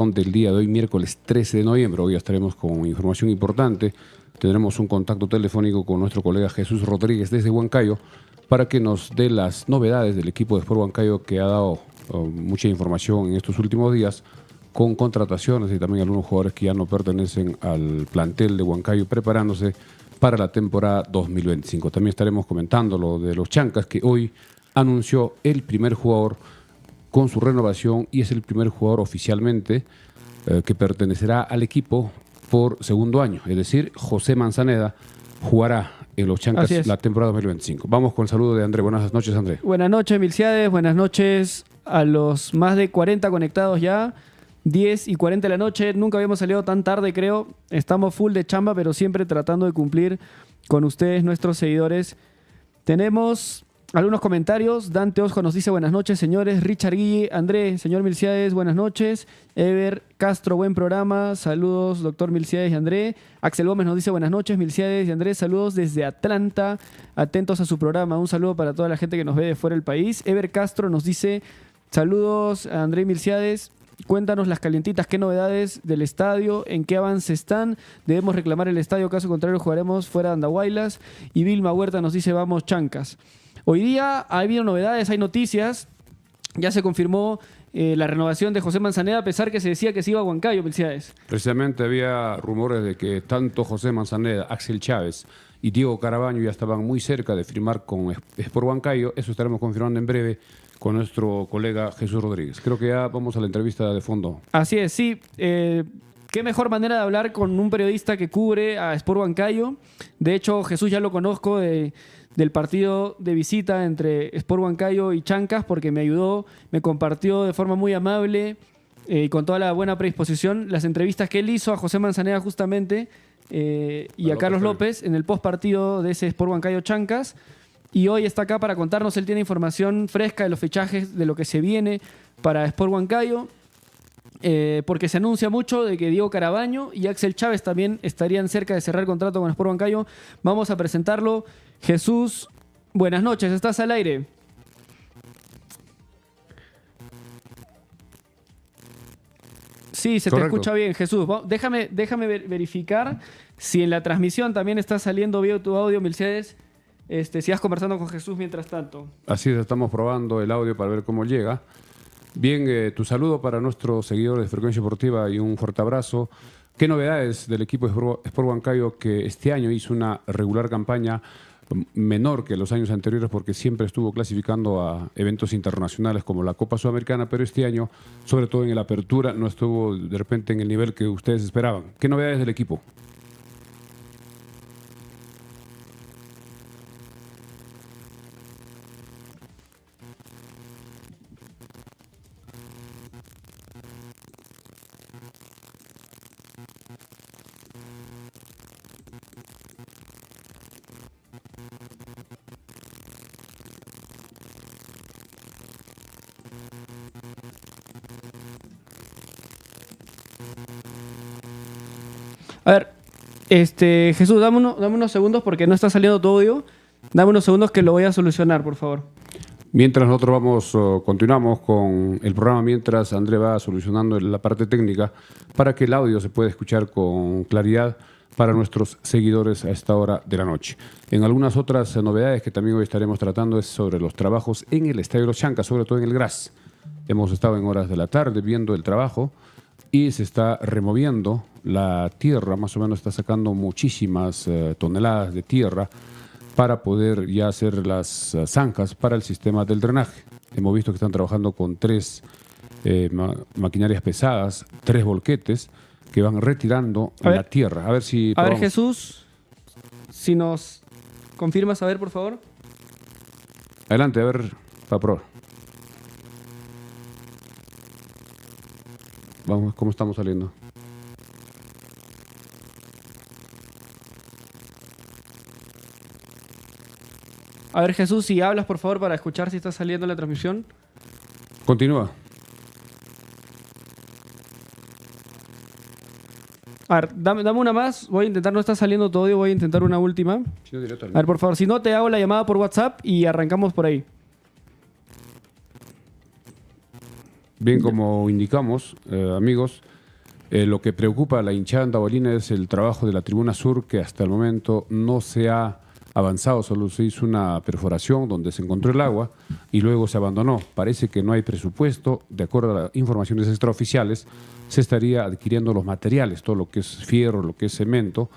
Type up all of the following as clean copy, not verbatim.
Del día de hoy, miércoles 13 de noviembre. Hoy estaremos con información importante. Tendremos un contacto telefónico con nuestro colega Jesús Rodríguez desde Huancayo para que nos dé las novedades del equipo de Sport Huancayo, que ha dado mucha información en estos últimos días con contrataciones y también algunos jugadores que ya no pertenecen al plantel de Huancayo preparándose para la temporada 2025. También estaremos comentando lo de los Chancas, que hoy anunció el primer jugador con su renovación y es el primer jugador oficialmente que pertenecerá al equipo por segundo año. Es decir, José Manzaneda jugará en los Chancas la temporada 2025. Vamos con el saludo de André. Buenas noches, André. Buenas noches, Milciades. Buenas noches a los más de 40 conectados ya. 10:40 de la noche. Nunca habíamos salido tan tarde, creo. Estamos full de chamba, pero siempre tratando de cumplir con ustedes, nuestros seguidores. Tenemos Algunos comentarios. Dante Osjo nos dice buenas noches, señores. Richard Guille, André, señor Milciades, buenas noches. Ever Castro, buen programa. Saludos, doctor Milciades y André. Axel Gómez nos dice buenas noches, Milciades y André. Saludos desde Atlanta. Atentos a su programa. Un saludo para toda la gente que nos ve de fuera del país. Ever Castro nos dice saludos a André Milciades. Cuéntanos las calientitas, qué novedades del estadio, en qué avance están. Debemos reclamar el estadio, caso contrario jugaremos fuera de Andahuaylas. Y Vilma Huerta nos dice vamos chancas. Hoy día ha habido novedades, hay noticias. Ya se confirmó la renovación de José Manzaneda, a pesar que se decía que se iba a Huancayo, Milciades. Precisamente había rumores de que tanto José Manzaneda, Axel Chávez y Diego Carabaño ya estaban muy cerca de firmar con Sport Huancayo. Eso estaremos confirmando en breve con nuestro colega Jesús Rodríguez. Creo que ya vamos a la entrevista de fondo. Así es, sí. Qué mejor manera de hablar con un periodista que cubre a Sport Huancayo. De hecho, Jesús ya lo conozco del partido de visita entre Sport Huancayo y Chancas, porque me ayudó, me compartió de forma muy amable y con toda la buena predisposición las entrevistas que él hizo a José Manzaneda justamente y a Carlos López en el post partido de ese Sport Huancayo Chancas. Y hoy está acá para contarnos, él tiene información fresca de los fichajes, de lo que se viene para Sport Huancayo, porque se anuncia mucho de que Diego Carabaño y Axel Chávez también estarían cerca de cerrar contrato con Sport Huancayo. Vamos a presentarlo. Jesús, buenas noches, estás al aire. Sí, se Correcto. te escucha bien, Jesús. Déjame verificar si en la transmisión también está saliendo bien tu audio, Milciades. Sigas conversando con Jesús mientras tanto. Así es, estamos probando el audio para ver cómo llega. Bien, tu saludo para nuestros seguidores de Frecuencia Deportiva y un fuerte abrazo. ¿Qué novedades del equipo Sport Huancayo, que este año hizo una regular campaña menor que los años anteriores porque siempre estuvo clasificando a eventos internacionales como la Copa Sudamericana, pero este año, sobre todo en la apertura, no estuvo de repente en el nivel que ustedes esperaban? ¿Qué novedades del equipo? A ver, Jesús, dame unos segundos porque no está saliendo tu audio. Dame unos segundos que lo voy a solucionar, por favor. Mientras nosotros continuamos con el programa, mientras André va solucionando la parte técnica para que el audio se pueda escuchar con claridad para nuestros seguidores a esta hora de la noche. En algunas otras novedades que también hoy estaremos tratando es sobre los trabajos en el Estadio de los Chancas, sobre todo en el Gras. Hemos estado en horas de la tarde viendo el trabajo y se está removiendo la tierra, más o menos está sacando muchísimas toneladas de tierra para poder ya hacer las zanjas para el sistema del drenaje. Hemos visto que están trabajando con 3 maquinarias pesadas, 3 volquetes que van retirando la tierra. A ver si A ver, Jesús, si nos confirmas, a ver, por favor. Adelante, a ver, para probar. Vamos, ¿cómo estamos saliendo? A ver, Jesús, si hablas, por favor, para escuchar si está saliendo la transmisión. Continúa. A ver, dame una más. Voy a intentar, no está saliendo todo, voy a intentar una última. A ver, por favor, si no, te hago la llamada por WhatsApp y arrancamos por ahí. Bien, como indicamos, amigos, lo que preocupa a la hinchada andahualina es el trabajo de la tribuna sur, que hasta el momento no se ha avanzado, solo se hizo una perforación donde se encontró el agua y luego se abandonó. Parece que no hay presupuesto. De acuerdo a las informaciones extraoficiales, se estaría adquiriendo los materiales, todo lo que es fierro, lo que es cemento,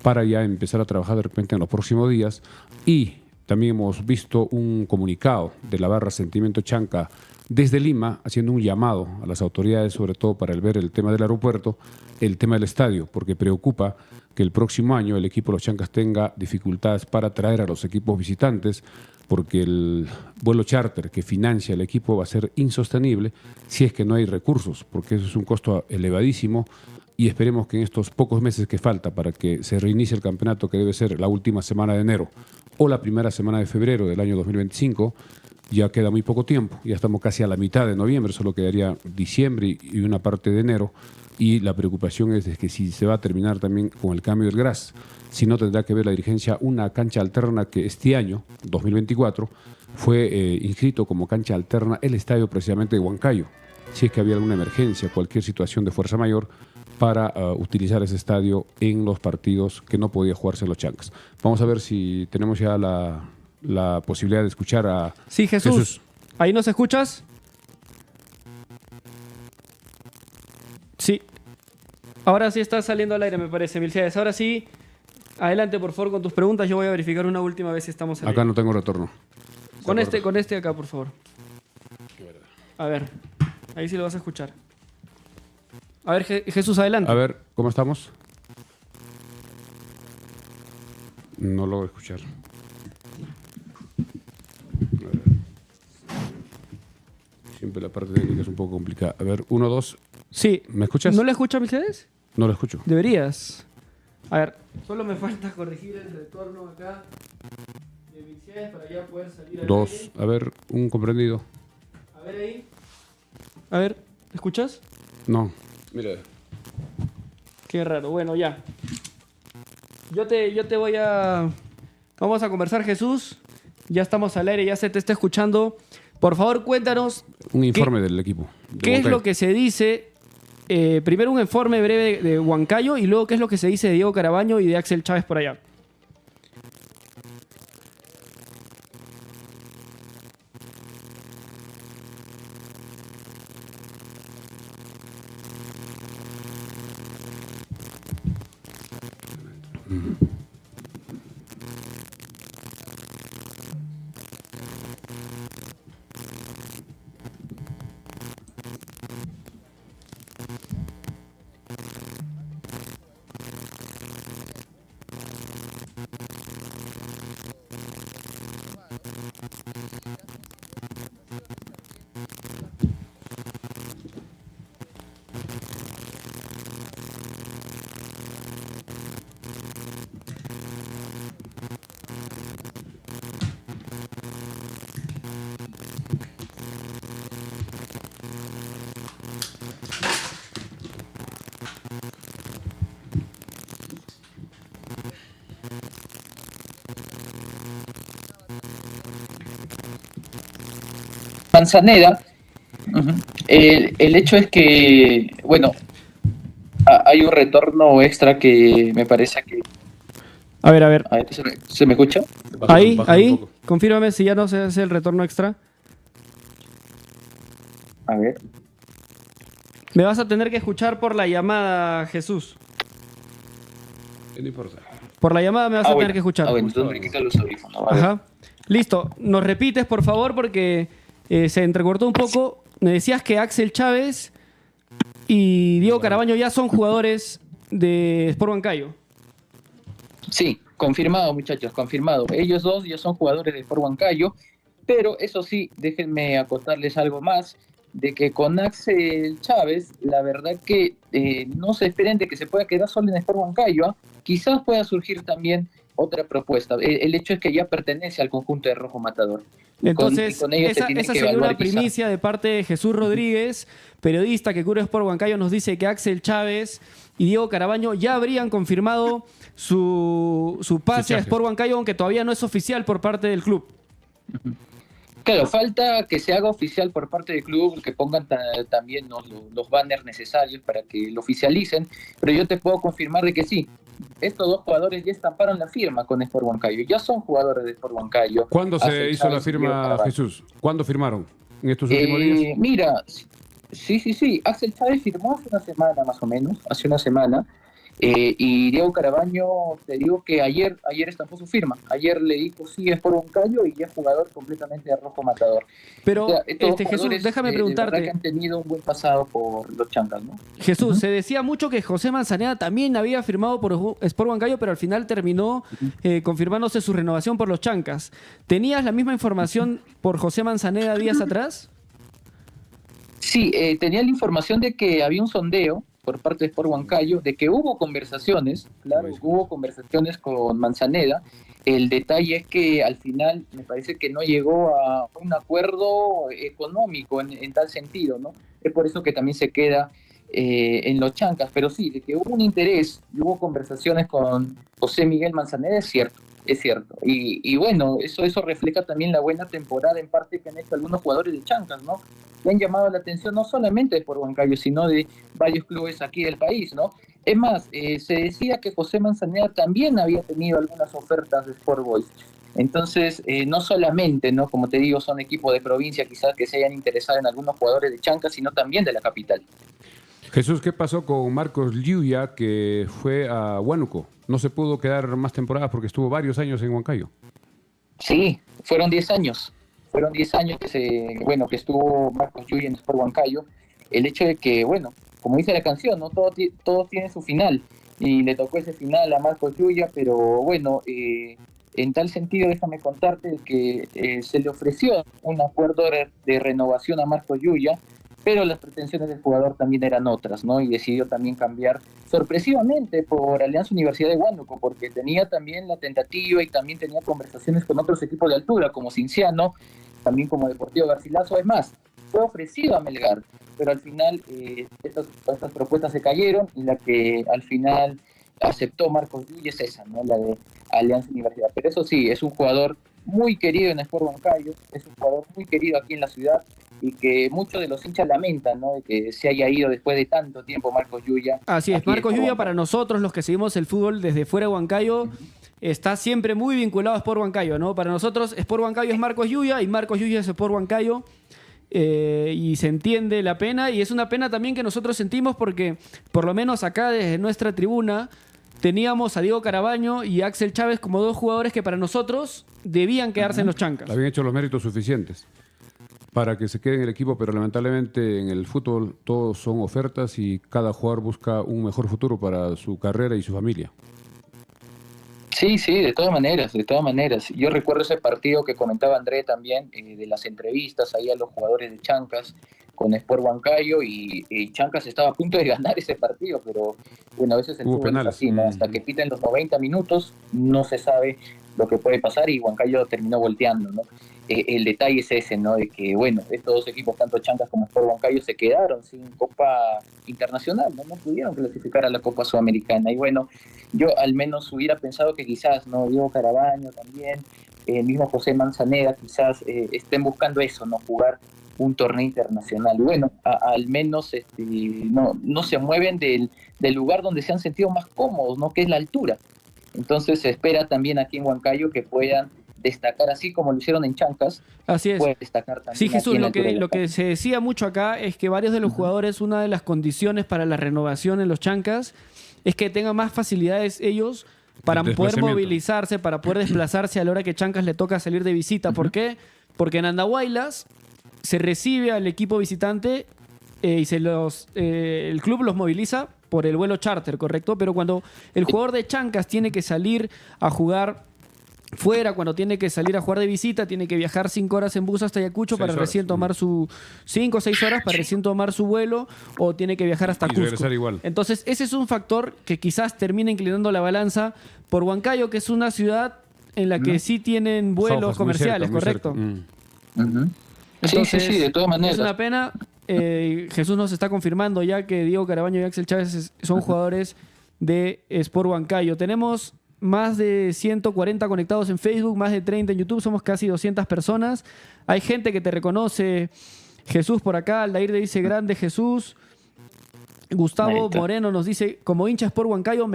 para ya empezar a trabajar de repente en los próximos días. Y también hemos visto un comunicado de la barra Sentimiento Chanca desde Lima, haciendo un llamado a las autoridades, sobre todo para ver el tema del aeropuerto, el tema del estadio, porque preocupa que el próximo año el equipo de los Chancas tenga dificultades para traer a los equipos visitantes, porque el vuelo charter que financia el equipo va a ser insostenible si es que no hay recursos, porque eso es un costo elevadísimo y esperemos que en estos pocos meses que falta para que se reinicie el campeonato, que debe ser la última semana de enero o la primera semana de febrero del año 2025, ya queda muy poco tiempo, ya estamos casi a la mitad de noviembre, solo quedaría diciembre y una parte de enero, y la preocupación es de que si se va a terminar también con el cambio del GRAS, si no tendrá que ver la dirigencia una cancha alterna que este año, 2024, fue inscrito como cancha alterna el estadio precisamente de Huancayo, si es que había alguna emergencia, cualquier situación de fuerza mayor, para utilizar ese estadio en los partidos que no podía jugarse en los Chancas. Vamos a ver si tenemos ya la posibilidad de escuchar a Sí, Jesús. ¿Ahí nos escuchas? Sí. Ahora sí estás saliendo al aire, me parece, Milciades. Ahora sí, adelante, por favor, con tus preguntas. Yo voy a verificar una última vez si estamos al aire. Acá no tengo retorno. Con este acá, por favor. A ver, ahí sí lo vas a escuchar. A ver, Jesús, adelante. A ver, ¿cómo estamos? No logro escuchar. Siempre la parte técnica es un poco complicada. A ver, 1, 2. Sí. ¿Me escuchas? ¿No le escuchas, Milciades? No lo escucho. Deberías. A ver, solo me falta corregir el retorno acá de Milciades para ya poder salir al 2. aire. A ver, un comprendido. A ver ahí. A ver, ¿escuchas? No. Mira. Qué raro. Bueno, ya. Yo te voy a... Vamos a conversar, Jesús. Ya estamos al aire, ya se te está escuchando. Por favor, cuéntanos... Un informe del equipo. ¿Qué es lo que se dice? Primero un informe breve de Huancayo y luego qué es lo que se dice de Diego Carabaño y de Axel Chávez por allá. Manzaneda, el hecho es que, bueno, hay un retorno extra que me parece que... A ver. ¿Se me escucha? Ahí, confírmame si ya no se hace el retorno extra. A ver. Me vas a tener que escuchar por la llamada, Jesús. No importa. Por la llamada me vas a tener que escuchar. bueno, entonces me quito los audífonos. A ver. Ajá. Listo. Nos repites, por favor, porque se entrecortó un poco. Me decías que Axel Chávez y Diego Carabaño ya son jugadores de Sport Huancayo. Sí, confirmado, muchachos, confirmado. Ellos dos ya son jugadores de Sport Huancayo, pero eso sí, déjenme acotarles algo más, de que con Axel Chávez, la verdad que no se esperen de que se pueda quedar solo en Sport Huancayo, ¿eh? Quizás pueda surgir también otra propuesta. El hecho es que ya pertenece al conjunto de Rojo Matador. Entonces, con ellos esa sería una primicia de parte de Jesús Rodríguez, periodista que cubre Sport Huancayo, nos dice que Axel Chávez y Diego Carabaño ya habrían confirmado su pase a Sport Huancayo, aunque todavía no es oficial por parte del club. Claro, falta que se haga oficial por parte del club, que pongan también los banners necesarios para que lo oficialicen, pero yo te puedo confirmar de que sí, estos dos jugadores ya estamparon la firma con Sport Huancayo, ya son jugadores de Sport Huancayo. ¿Cuándo se hizo la firma, Jesús? ¿Cuándo firmaron? ¿En estos últimos días? Mira, sí, Axel Chávez firmó hace una semana más o menos, hace una semana. Y Diego Carabaño, te digo que ayer estampó su firma. Ayer le dijo sí es por Huancayo y ya es jugador completamente de Rojo Matador. Pero, Jesús, déjame preguntarte. Que han tenido un buen pasado por los Chancas, ¿no? Jesús, se decía mucho que José Manzaneda también había firmado por Sport Huancayo, pero al final terminó confirmándose su renovación por los Chancas. ¿Tenías la misma información por José Manzaneda días atrás? Sí, tenía la información de que había un sondeo por parte de Sport Huancayo de que hubo conversaciones, claro, hubo conversaciones con Manzaneda. El detalle es que al final me parece que no llegó a un acuerdo económico en tal sentido, ¿no? Es por eso que también se queda en los Chancas, pero sí, de que hubo un interés y hubo conversaciones con José Miguel Manzaneda, es cierto, es cierto. Y bueno, eso refleja también la buena temporada en parte que han hecho algunos jugadores de Chancas, ¿no? Que han llamado la atención no solamente de Sport Huancayo, sino de varios clubes aquí del país, ¿no? Es más, se decía que José Manzaneda también había tenido algunas ofertas de Sport Boys. Entonces, no solamente, ¿no? Como te digo, son equipos de provincia quizás que se hayan interesado en algunos jugadores de Chancas, sino también de la capital. Jesús, ¿qué pasó con Marcos Liuya, que fue a Huánuco? No se pudo quedar más temporadas porque estuvo varios años en Huancayo. Sí, fueron 10 años. Fueron 10 años que estuvo Marcos Liuya en Sport Huancayo. El hecho de que, bueno, como dice la canción, ¿no? Todo tiene su final. Y le tocó ese final a Marcos Liuya, pero bueno, en tal sentido, déjame contarte que se le ofreció un acuerdo de renovación a Marcos Liuya, pero las pretensiones del jugador también eran otras, ¿no? Y decidió también cambiar sorpresivamente por Alianza Universidad de Huánuco, porque tenía también la tentativa y también tenía conversaciones con otros equipos de altura, como Cinciano, también como Deportivo Garcilaso. Es más, fue ofrecido a Melgar, pero al final estas propuestas se cayeron y la que al final aceptó Marcos Llull es esa, ¿no? La de Alianza Universidad. Pero eso sí, es un jugador muy querido en Sport Huancayo, es un jugador muy querido aquí en la ciudad y que muchos de los hinchas lamentan, ¿no? De que se haya ido después de tanto tiempo Marcos Llull. Así es, Marcos Llull para nosotros, los que seguimos el fútbol desde fuera de Huancayo, está siempre muy vinculado a Sport Huancayo, ¿no? Para nosotros Sport Huancayo es Marcos Llull y Marcos Llull es Sport Huancayo. Y se entiende la pena, y es una pena también que nosotros sentimos porque por lo menos acá desde nuestra tribuna teníamos a Diego Carabaño y a Axel Chávez como dos jugadores que para nosotros debían quedarse en los Chancas. Habían hecho los méritos suficientes para que se quede en el equipo, pero lamentablemente en el fútbol todos son ofertas y cada jugador busca un mejor futuro para su carrera y su familia. Sí, de todas maneras, de todas maneras. Yo recuerdo ese partido que comentaba André también, de las entrevistas ahí a los jugadores de Chancas con Sport Huancayo, y Chancas estaba a punto de ganar ese partido, pero bueno, a veces el fútbol es así, ¿no? Hasta que piten los 90 minutos no se sabe lo que puede pasar y Huancayo terminó volteando, ¿no? El detalle es ese, ¿no? De que, bueno, estos dos equipos, tanto Chancas como Sport Huancayo, se quedaron sin Copa Internacional, ¿no? No pudieron clasificar a la Copa Sudamericana. Y bueno, yo al menos hubiera pensado que quizás, ¿no? Diego Carabaño también, el mismo José Manzaneda, quizás estén buscando eso, ¿no? Jugar un torneo internacional. Y bueno, al menos no se mueven del lugar donde se han sentido más cómodos, ¿no? Que es la altura. Entonces se espera también aquí en Huancayo que puedan destacar así como lo hicieron en Chancas. Así es. Puede destacar también. Sí, Jesús, lo que se decía mucho acá es que varios de los jugadores, una de las condiciones para la renovación en los Chancas es que tengan más facilidades ellos para poder movilizarse, para poder desplazarse a la hora que Chancas le toca salir de visita. ¿Por qué? Porque en Andahuaylas se recibe al equipo visitante y el club los moviliza por el vuelo charter, ¿correcto? Pero cuando el jugador de Chancas tiene que salir a jugar fuera, cuando tiene que salir a jugar de visita, tiene que viajar 5 horas en bus hasta Ayacucho para recién tomar 5 o 6 horas para recién tomar su vuelo, o tiene que viajar hasta Cusco. Igual. Entonces, ese es un factor que quizás termina inclinando la balanza por Huancayo, que es una ciudad en la que sí tienen vuelos comerciales, ¿correcto? Entonces, sí, de todas maneras. Es una pena. Jesús nos está confirmando ya que Diego Carabaño y Axel Chávez son jugadores de Sport Huancayo. Tenemos más de 140 conectados en Facebook, más de 30 en YouTube, somos casi 200 personas. Hay gente que te reconoce. Jesús por acá, Aldair le dice grande Jesús. Gustavo Moreno nos dice, como hincha Sport Huancayo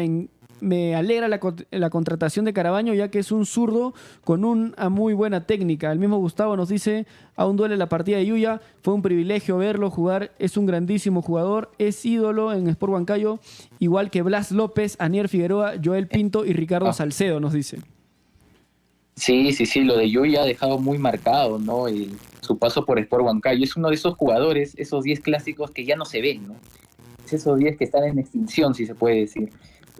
me alegra la contratación de Carabaño, ya que es un zurdo con una muy buena técnica. El mismo Gustavo nos dice, aún duele la partida de Yuya, fue un privilegio verlo jugar, es un grandísimo jugador, es ídolo en Sport Huancayo, igual que Blas López, Anier Figueroa, Joel Pinto y Ricardo Salcedo, nos dice. Sí, lo de Yuya ha dejado muy marcado, ¿no? Su paso por Sport Huancayo. Es uno de esos jugadores, esos 10 clásicos que ya no se ven, ¿no? Es esos 10 que están en extinción, si se puede decir.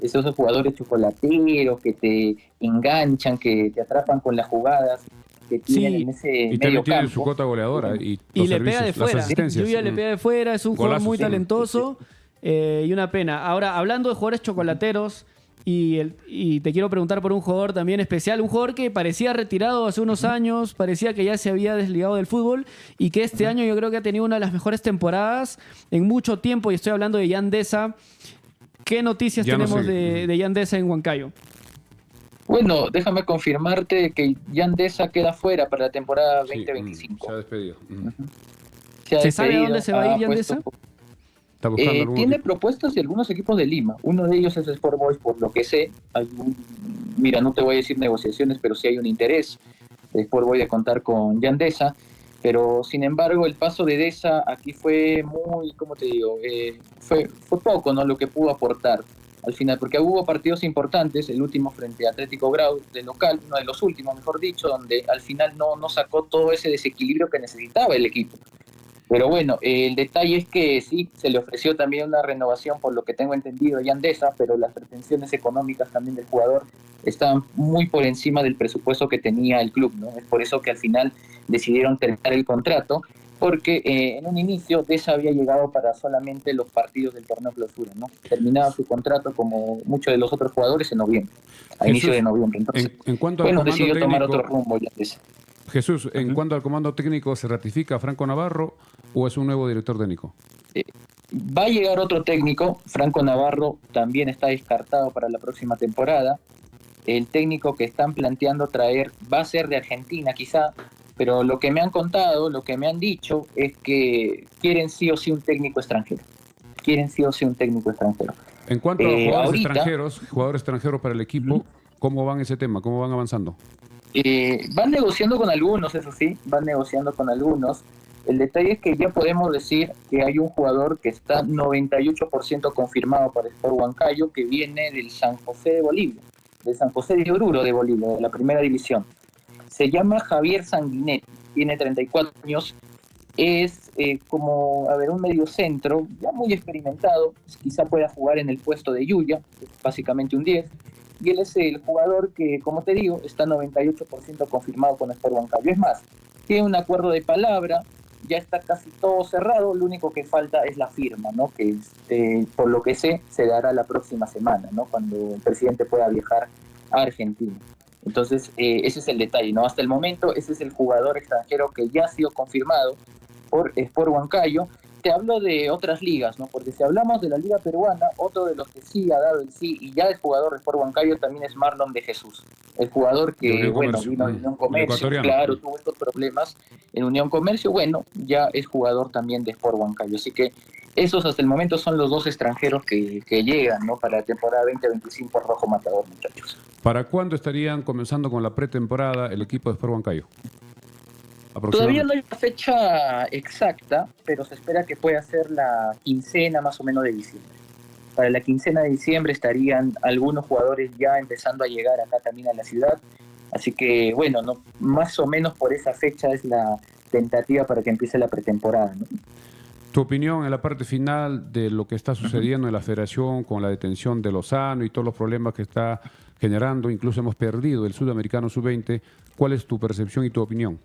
Esos jugadores chocolateros que te enganchan, que te atrapan con las jugadas que tienen en ese medio campo. Y también tienen su cota goleadora. Y le pega de fuera. Yuya le pega de fuera, es un jugador muy talentoso. y una pena. Ahora, hablando de jugadores chocolateros, y te quiero preguntar por un jugador también especial, un jugador que parecía retirado hace unos años, parecía que ya se había desligado del fútbol y que este año yo creo que ha tenido una de las mejores temporadas en mucho tiempo, y estoy hablando de Yan Deza. ¿Qué noticias tenemos de Yan Deza en Huancayo? Bueno, déjame confirmarte que Yan Deza queda fuera para la temporada 2025. Se ha despedido. ¿Se sabe a dónde se va a ir Yan Deza? Tiene propuestas de algunos equipos de Lima. Uno de ellos es Sport Boys, por lo que sé. Mira, no te voy a decir negociaciones, pero sí hay un interés de Sport Boys de contar con Yan Deza. Pero, sin embargo, el paso de Deza aquí fue muy, ¿cómo te digo? Fue poco, ¿no? Lo que pudo aportar al final, porque hubo partidos importantes, el último frente a Atlético Grau de local, uno de los últimos, mejor dicho, donde al final no sacó todo ese desequilibrio que necesitaba el equipo. Pero bueno, el detalle es que sí, se le ofreció también una renovación, por lo que tengo entendido, a Yan Deza, pero las pretensiones económicas también del jugador estaban muy por encima del presupuesto que tenía el club, ¿no? Es por eso que al final decidieron terminar el contrato, porque en un inicio Deza había llegado para solamente los partidos del torneo clausura, ¿no? Terminaba su contrato, como muchos de los otros jugadores, en noviembre, a inicio de noviembre. Entonces, en cuanto al comando decidió técnico, tomar otro rumbo Yan Deza. Jesús, en cuanto al comando técnico, ¿se ratifica Franco Navarro o es un nuevo director técnico? Va a llegar otro técnico. Franco Navarro también está descartado para la próxima temporada. El técnico que están planteando traer va a ser de Argentina quizá, pero lo que me han contado, lo que me han dicho es que quieren sí o sí un técnico extranjero. En cuanto a jugadores extranjeros para el equipo, ¿cómo van ese tema? ¿Cómo van avanzando? Van negociando con algunos, eso sí, El detalle es que ya podemos decir que hay un jugador que está 98% confirmado para Sport Huancayo, que viene del San José de Bolivia, del San José de Oruro de Bolivia, de la primera división. Se llama Javier Sanguinetti, tiene 34 años, es un mediocentro, ya muy experimentado, quizá pueda jugar en el puesto de Yuya, básicamente un 10. Y él es el jugador que, como te digo, está 98% confirmado con Sport Huancayo. Es más, tiene un acuerdo de palabra, ya está casi todo cerrado, lo único que falta es la firma, ¿no? Que por lo que sé, se dará la próxima semana, ¿no? Cuando el presidente pueda viajar a Argentina. Entonces, ese es el detalle, ¿no? Hasta el momento, ese es el jugador extranjero que ya ha sido confirmado por Sport Huancayo. Te hablo de otras ligas, ¿no? Porque si hablamos de la liga peruana, otro de los que sí ha dado el sí y ya es jugador de Sport Huancayo también es Marlon de Jesús. El jugador que, vino en Unión Comercio, claro, tuvo estos problemas en Unión Comercio, ya es jugador también de Sport Huancayo. Así que esos hasta el momento son los dos extranjeros que llegan, ¿no? Para la temporada 2025 Rojo Matador, muchachos. ¿Para cuándo estarían comenzando con la pretemporada el equipo de Sport Huancayo? Todavía no hay una fecha exacta, pero se espera que pueda ser la quincena más o menos de diciembre. Para la quincena de diciembre estarían algunos jugadores ya empezando a llegar acá también a la ciudad. Así que, más o menos por esa fecha es la tentativa para que empiece la pretemporada, ¿no? Tu opinión en la parte final de lo que está sucediendo en la federación con la detención de Lozano y todos los problemas que está generando, incluso hemos perdido el Sudamericano Sub-20. ¿Cuál es tu percepción y tu opinión?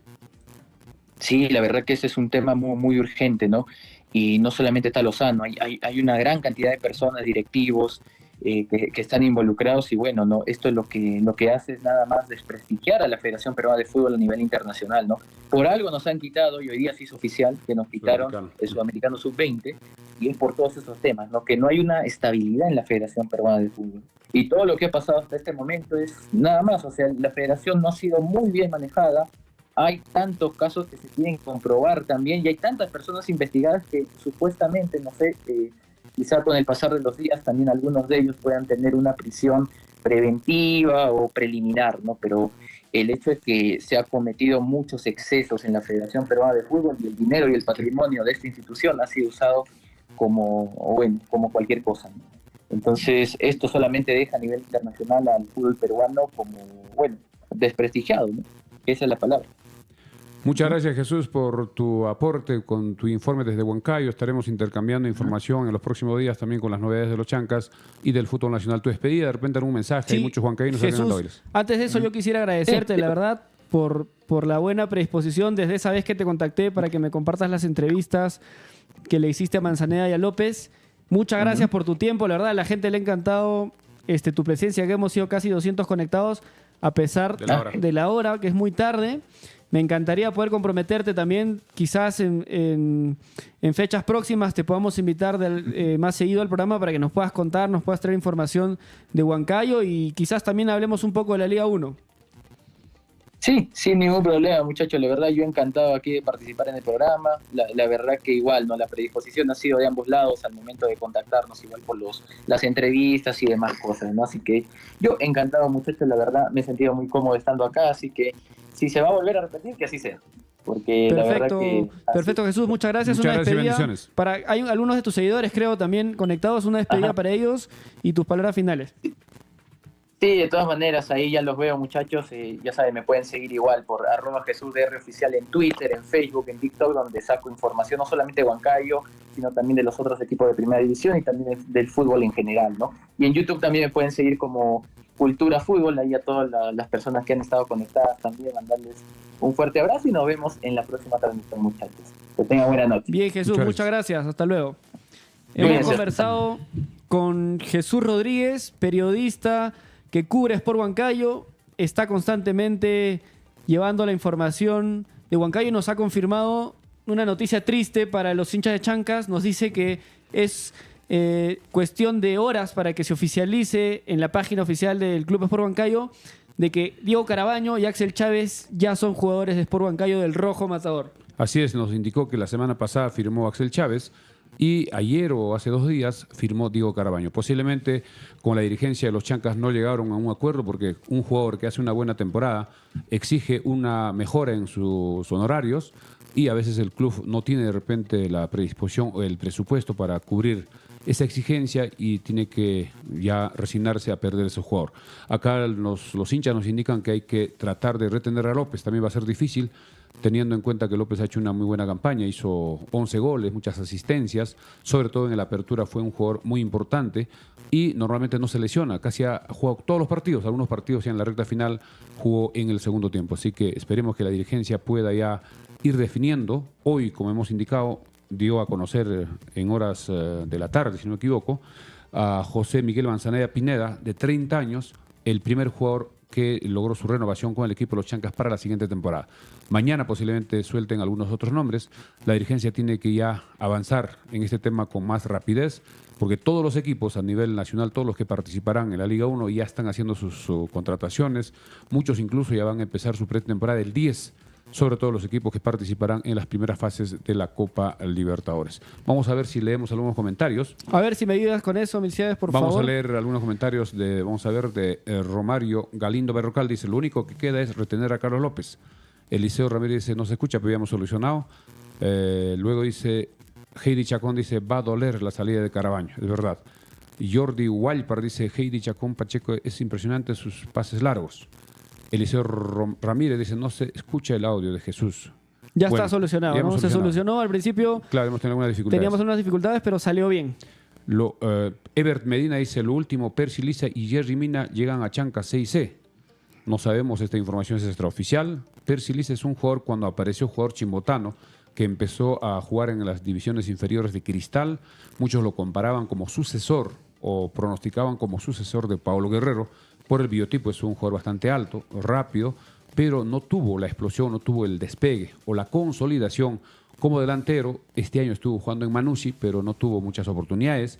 Sí, la verdad que ese es un tema muy, muy urgente, ¿no? Y no solamente está Lozano, hay una gran cantidad de personas, directivos, que están involucrados y esto es lo que hace es nada más desprestigiar a la Federación Peruana de Fútbol a nivel internacional, ¿no? Por algo nos han quitado, y hoy día se hizo oficial, que nos quitaron el Sudamericano Sub-20, y es por todos esos temas, ¿no? Que no hay una estabilidad en la Federación Peruana de Fútbol. Y todo lo que ha pasado hasta este momento es nada más, o sea, la federación no ha sido muy bien manejada. Hay tantos casos que se quieren comprobar también y hay tantas personas investigadas que supuestamente, quizá con el pasar de los días también algunos de ellos puedan tener una prisión preventiva o preliminar, ¿no? Pero el hecho es que se ha cometido muchos excesos en la Federación Peruana de Fútbol y el dinero y el patrimonio de esta institución ha sido usado como cualquier cosa, ¿no? Entonces, esto solamente deja a nivel internacional al fútbol peruano como, desprestigiado, ¿no? Esa es la palabra. Muchas gracias, Jesús, por tu aporte con tu informe desde Huancayo. Estaremos intercambiando información en los próximos días también con las novedades de los Chancas y del fútbol nacional. Tu despedida, de repente algún mensaje, sí, hay muchos huancaínos Jesús, antes de eso yo quisiera agradecerte, la verdad, por la buena predisposición desde esa vez que te contacté para que me compartas las entrevistas que le hiciste a Manzaneda y a López. Muchas gracias por tu tiempo, la verdad, a la gente le ha encantado tu presencia, que hemos sido casi 200 conectados, a pesar de la hora, que es muy tarde. Me encantaría poder comprometerte también, quizás en fechas próximas te podamos invitar más seguido al programa para que nos puedas contar, nos puedas traer información de Huancayo y quizás también hablemos un poco de la Liga 1. Sí, sin ningún problema, muchachos. La verdad, yo encantado aquí de participar en el programa. La verdad que igual, ¿no? La predisposición ha sido de ambos lados al momento de contactarnos, igual por las entrevistas y demás cosas, ¿no? Así que yo encantado, muchachos. La verdad, me he sentido muy cómodo estando acá, así que si se va a volver a repetir, que así sea. Porque la verdad que... Perfecto, Jesús, muchas gracias. Muchas una gracias despedida. y bendiciones. Hay algunos de tus seguidores, creo, también conectados. Una despedida para ellos y tus palabras finales. Sí, de todas maneras, ahí ya los veo, muchachos. Ya saben, me pueden seguir igual por @JesúsDROficial en Twitter, en Facebook, en TikTok, donde saco información no solamente de Huancayo, sino también de los otros equipos de primera división y también del fútbol en general, ¿no? Y en YouTube también me pueden seguir como Cultura Fútbol, ahí a todas las personas que han estado conectadas también, mandarles un fuerte abrazo y nos vemos en la próxima transmisión, muchachos. Que tengan buena noche. Bien, Jesús, muchas gracias. Hasta luego. Hemos conversado con Jesús Rodríguez, periodista que cubre Sport Huancayo, está constantemente llevando la información de Huancayo y nos ha confirmado una noticia triste para los hinchas de Chancas. Nos dice que es cuestión de horas para que se oficialice en la página oficial del Club Sport Huancayo de que Diego Carabaño y Axel Chávez ya son jugadores de Sport Huancayo del Rojo Matador. Así es, nos indicó que la semana pasada firmó Axel Chávez y ayer o hace 2 días firmó Diego Carabaño. Posiblemente con la dirigencia de los Chancas no llegaron a un acuerdo porque un jugador que hace una buena temporada exige una mejora en sus honorarios y a veces el club no tiene de repente la predisposición o el presupuesto para cubrir esa exigencia y tiene que ya resignarse a perder ese jugador. Acá los hinchas nos indican que hay que tratar de retener a López, también va a ser difícil, teniendo en cuenta que López ha hecho una muy buena campaña, hizo 11 goles, muchas asistencias, sobre todo en la apertura fue un jugador muy importante y normalmente no se lesiona, casi ha jugado todos los partidos, algunos partidos ya en la recta final jugó en el segundo tiempo, así que esperemos que la dirigencia pueda ya ir definiendo. Hoy, como hemos indicado, dio a conocer en horas de la tarde, si no me equivoco, a José Miguel Manzaneda Pineda, de 30 años, el primer jugador que logró su renovación con el equipo de los Chancas para la siguiente temporada. Mañana posiblemente suelten algunos otros nombres. La dirigencia tiene que ya avanzar en este tema con más rapidez, porque todos los equipos a nivel nacional, todos los que participarán en la Liga 1 ya están haciendo sus contrataciones. Muchos incluso ya van a empezar su pretemporada el 10, sobre todo los equipos que participarán en las primeras fases de la Copa Libertadores. Vamos a ver si leemos algunos comentarios. A ver si me ayudas con eso, Milciades, por favor. Vamos a leer algunos comentarios de Romario Galindo Berrocal. Dice, lo único que queda es retener a Carlos López. Eliseo Ramírez dice, no se escucha, pero habíamos solucionado. Luego dice, Heidi Chacón dice, va a doler la salida de Carabaño. Es verdad. Jordi Walpar dice, Heidi Chacón Pacheco es impresionante sus pases largos. Eliseo Ramírez dice, no se escucha el audio de Jesús. Ya está solucionado, ¿no? Se solucionó al principio. Claro, hemos tenido algunas dificultades. Teníamos unas dificultades, pero salió bien. Ebert Medina dice, lo último, Percy Lisa y Jerry Mina llegan a Chancas 6C. No sabemos, esta información es extraoficial. Percy Lisa es un jugador, cuando apareció jugador chimbotano, que empezó a jugar en las divisiones inferiores de Cristal. Muchos lo comparaban como sucesor o pronosticaban como sucesor de Pablo Guerrero. Por el biotipo es un jugador bastante alto, rápido, pero no tuvo la explosión, no tuvo el despegue o la consolidación como delantero. Este año estuvo jugando en Manucci, pero no tuvo muchas oportunidades.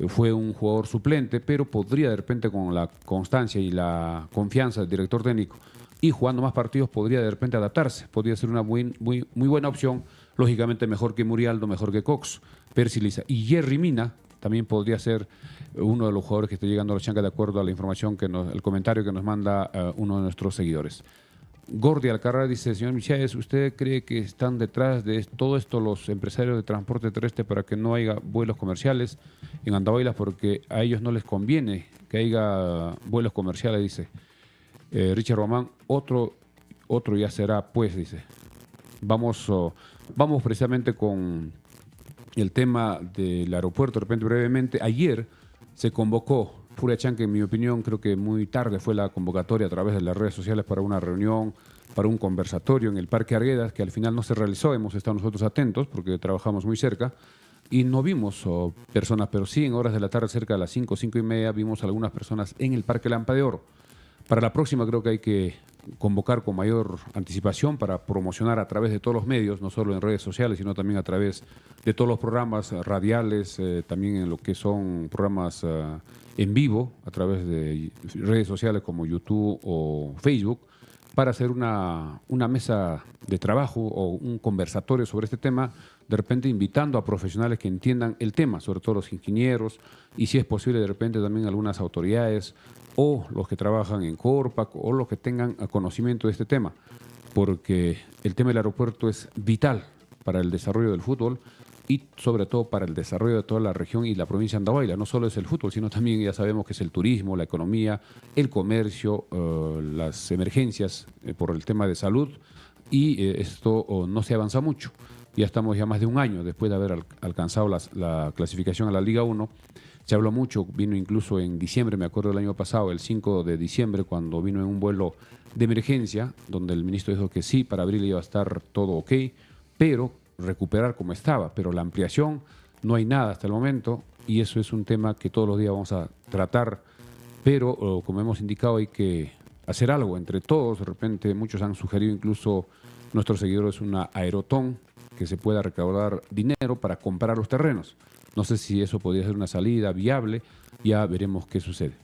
Fue un jugador suplente, pero podría de repente con la constancia y la confianza del director técnico y jugando más partidos podría de repente adaptarse. Podría ser una muy buena opción, lógicamente mejor que Murialdo, mejor que Cox, Percy Lisa. Y Jerry Mina también podría ser uno de los jugadores que está llegando a los Chancas de acuerdo a la información, el comentario que nos manda uno de nuestros seguidores. Gordi Alcarra dice, señor Michaez, ¿usted cree que están detrás de todo esto los empresarios de transporte terrestre para que no haya vuelos comerciales en Andahuaylas? Porque a ellos no les conviene que haya vuelos comerciales, dice. Richard Román, otro ya será, pues, dice. Vamos precisamente con el tema del aeropuerto, de repente brevemente. Ayer se convocó Furia Chanca, en mi opinión, creo que muy tarde fue la convocatoria a través de las redes sociales para una reunión, para un conversatorio en el Parque Arguedas, que al final no se realizó. Hemos estado nosotros atentos porque trabajamos muy cerca y no vimos personas, pero sí en horas de la tarde, cerca de las 5, 5:30, vimos algunas personas en el Parque Lampa de Oro. Para la próxima creo que hay que convocar con mayor anticipación para promocionar a través de todos los medios, no solo en redes sociales, sino también a través de todos los programas radiales, también en lo que son programas en vivo, a través de redes sociales como YouTube o Facebook, para hacer una mesa de trabajo o un conversatorio sobre este tema, de repente invitando a profesionales que entiendan el tema, sobre todo los ingenieros, y si es posible de repente también algunas autoridades o los que trabajan en Corpac o los que tengan conocimiento de este tema, porque el tema del aeropuerto es vital para el desarrollo del fútbol y sobre todo para el desarrollo de toda la región y la provincia de Andahuayla. No solo es el fútbol, sino también ya sabemos que es el turismo, la economía, el comercio, las emergencias por el tema de salud, y esto no se avanza mucho. Ya estamos ya más de un año después de haber alcanzado la clasificación a la Liga 1. Se habló mucho, vino incluso en diciembre, me acuerdo del año pasado, el 5 de diciembre, cuando vino en un vuelo de emergencia, donde el ministro dijo que sí, para abril iba a estar todo ok, pero recuperar como estaba. Pero la ampliación, no hay nada hasta el momento, y eso es un tema que todos los días vamos a tratar, pero como hemos indicado, hay que hacer algo entre todos. De repente muchos han sugerido, incluso nuestros seguidores, una aerotón, que se pueda recaudar dinero para comprar los terrenos. No sé si eso podría ser una salida viable, ya veremos qué sucede.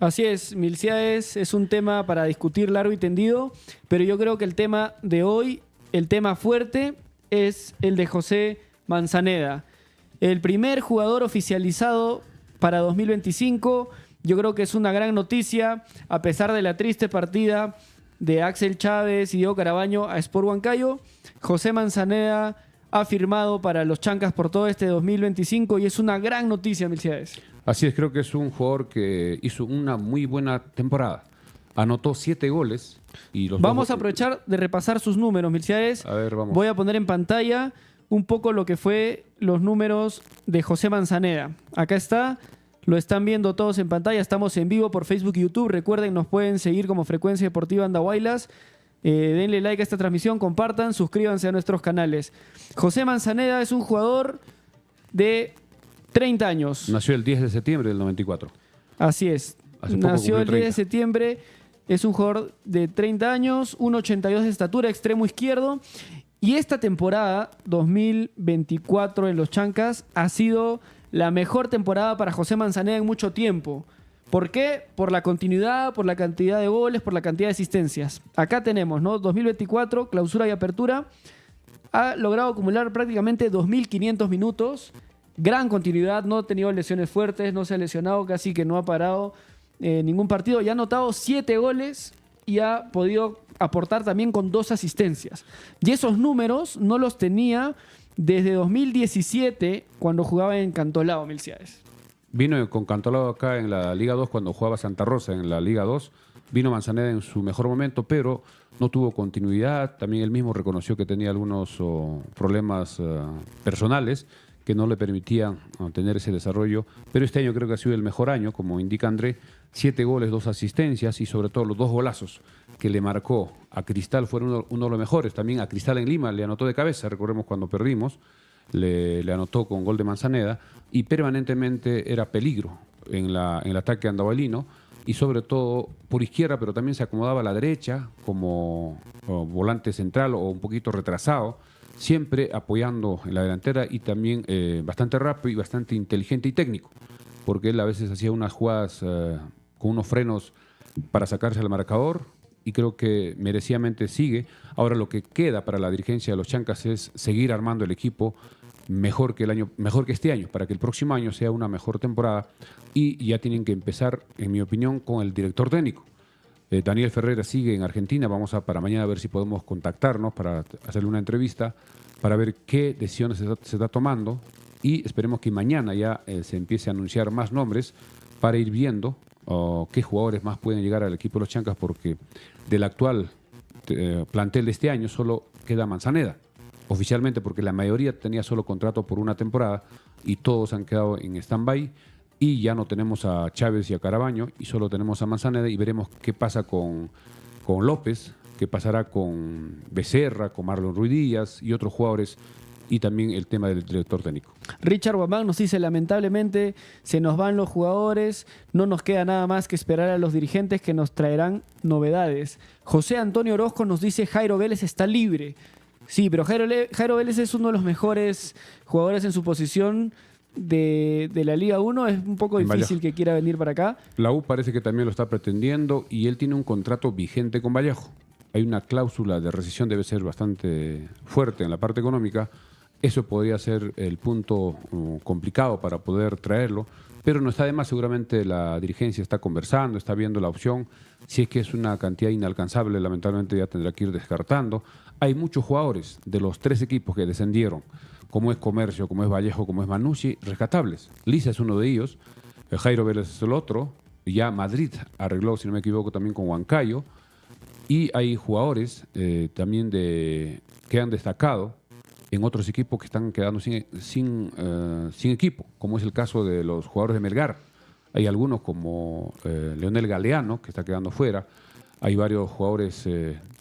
Así es, Milciades, es un tema para discutir largo y tendido, pero yo creo que el tema de hoy, el tema fuerte, es el de José Manzaneda. El primer jugador oficializado para 2025, yo creo que es una gran noticia, a pesar de la triste partida de Axel Chávez y Diego Carabaño a Sport Huancayo. José Manzaneda ha firmado para los Chancas por todo este 2025 y es una gran noticia, Milciades. Así es, creo que es un jugador que hizo una muy buena temporada. Anotó 7 goles. Y vamos a aprovechar de repasar sus números, Milciades. A ver, vamos. Voy a poner en pantalla un poco lo que fue los números de José Manzaneda. Acá está, lo están viendo todos en pantalla. Estamos en vivo por Facebook y YouTube. Recuerden, nos pueden seguir como Frecuencia Deportiva Andahuaylas. Denle like a esta transmisión, compartan, suscríbanse a nuestros canales. José Manzaneda es un jugador de 30 años. Nació el 10 de septiembre del 94. Así es. Nació el 10 de septiembre. Es un jugador de 30 años, 1,82 de estatura, extremo izquierdo. Y esta temporada, 2024 en los Chancas, ha sido la mejor temporada para José Manzaneda en mucho tiempo. ¿Por qué? Por la continuidad, por la cantidad de goles, por la cantidad de asistencias. Acá tenemos, ¿no? 2024, clausura y apertura. Ha logrado acumular prácticamente 2.500 minutos. Gran continuidad, no ha tenido lesiones fuertes, no se ha lesionado, casi que no ha parado ningún partido. Y ha anotado 7 goles y ha podido aportar también con 2 asistencias. Y esos números no los tenía desde 2017, cuando jugaba en Cantolao, Milciades. Vino con Cantolao acá en la Liga 2 cuando jugaba Santa Rosa en la Liga 2. Vino Manzaneda en su mejor momento, pero no tuvo continuidad. También él mismo reconoció que tenía algunos problemas personales que no le permitían tener ese desarrollo. Pero este año creo que ha sido el mejor año, como indica André. 7 goles, 2 asistencias y sobre todo los 2 golazos que le marcó a Cristal fueron uno de los mejores. También a Cristal en Lima le anotó de cabeza, recordemos cuando perdimos. Le anotó con gol de Manzaneda y permanentemente era peligro en el ataque andahuaylino, y sobre todo por izquierda, pero también se acomodaba a la derecha como volante central o un poquito retrasado, siempre apoyando en la delantera, y también bastante rápido y bastante inteligente y técnico, porque él a veces hacía unas jugadas con unos frenos para sacarse al marcador, y creo que merecidamente sigue. Ahora lo que queda para la dirigencia de los Chancas es seguir armando el equipo mejor que este año, para que el próximo año sea una mejor temporada, y ya tienen que empezar, en mi opinión, con el director técnico. Daniel Ferreira sigue en Argentina, vamos para mañana a ver si podemos contactarnos para hacerle una entrevista, para ver qué decisiones se está tomando, y esperemos que mañana ya se empiece a anunciar más nombres para ir viendo qué jugadores más pueden llegar al equipo de los Chancas, porque del actual plantel de este año solo queda Manzaneda, oficialmente, porque la mayoría tenía solo contrato por una temporada y todos han quedado en stand-by, y ya no tenemos a Chávez y a Carabaño y solo tenemos a Manzaneda, y veremos qué pasa con López, qué pasará con Becerra, con Marlon Ruiz Díaz y otros jugadores y también el tema del director técnico. Richard Guamán nos dice, lamentablemente se nos van los jugadores, no nos queda nada más que esperar a los dirigentes que nos traerán novedades. José Antonio Orozco nos dice, Jairo Vélez está libre. Sí, pero Jairo Vélez es uno de los mejores jugadores en su posición de la Liga 1. Es un poco difícil que quiera venir para acá. La U parece que también lo está pretendiendo y él tiene un contrato vigente con Vallejo. Hay una cláusula de rescisión, debe ser bastante fuerte en la parte económica. Eso podría ser el punto complicado para poder traerlo, pero no está de más, seguramente la dirigencia está conversando, está viendo la opción. Si es que es una cantidad inalcanzable, lamentablemente ya tendrá que ir descartando. Hay muchos jugadores de los 3 equipos que descendieron, como es Comercio, como es Vallejo, como es Manucci, rescatables. Lisa es uno de ellos, Jairo Vélez es el otro, ya Madrid arregló, si no me equivoco, también con Huancayo, y hay jugadores también que han destacado en otros equipos que están quedando sin equipo, como es el caso de los jugadores de Melgar. Hay algunos como Leonel Galeano, que está quedando fuera. Hay varios jugadores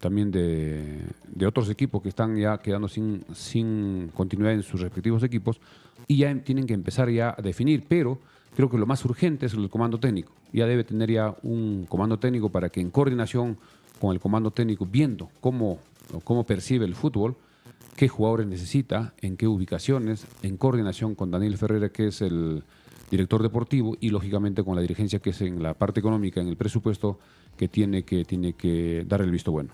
también de otros equipos que están ya quedando sin continuidad en sus respectivos equipos y ya tienen que empezar ya a definir, pero creo que lo más urgente es el comando técnico. Ya debe tener ya un comando técnico para que en coordinación con el comando técnico, viendo cómo percibe el fútbol, qué jugadores necesita, en qué ubicaciones, en coordinación con Daniel Ferreira, que es el director deportivo, y lógicamente con la dirigencia, que es en la parte económica, en el presupuesto, que tiene que dar el visto bueno.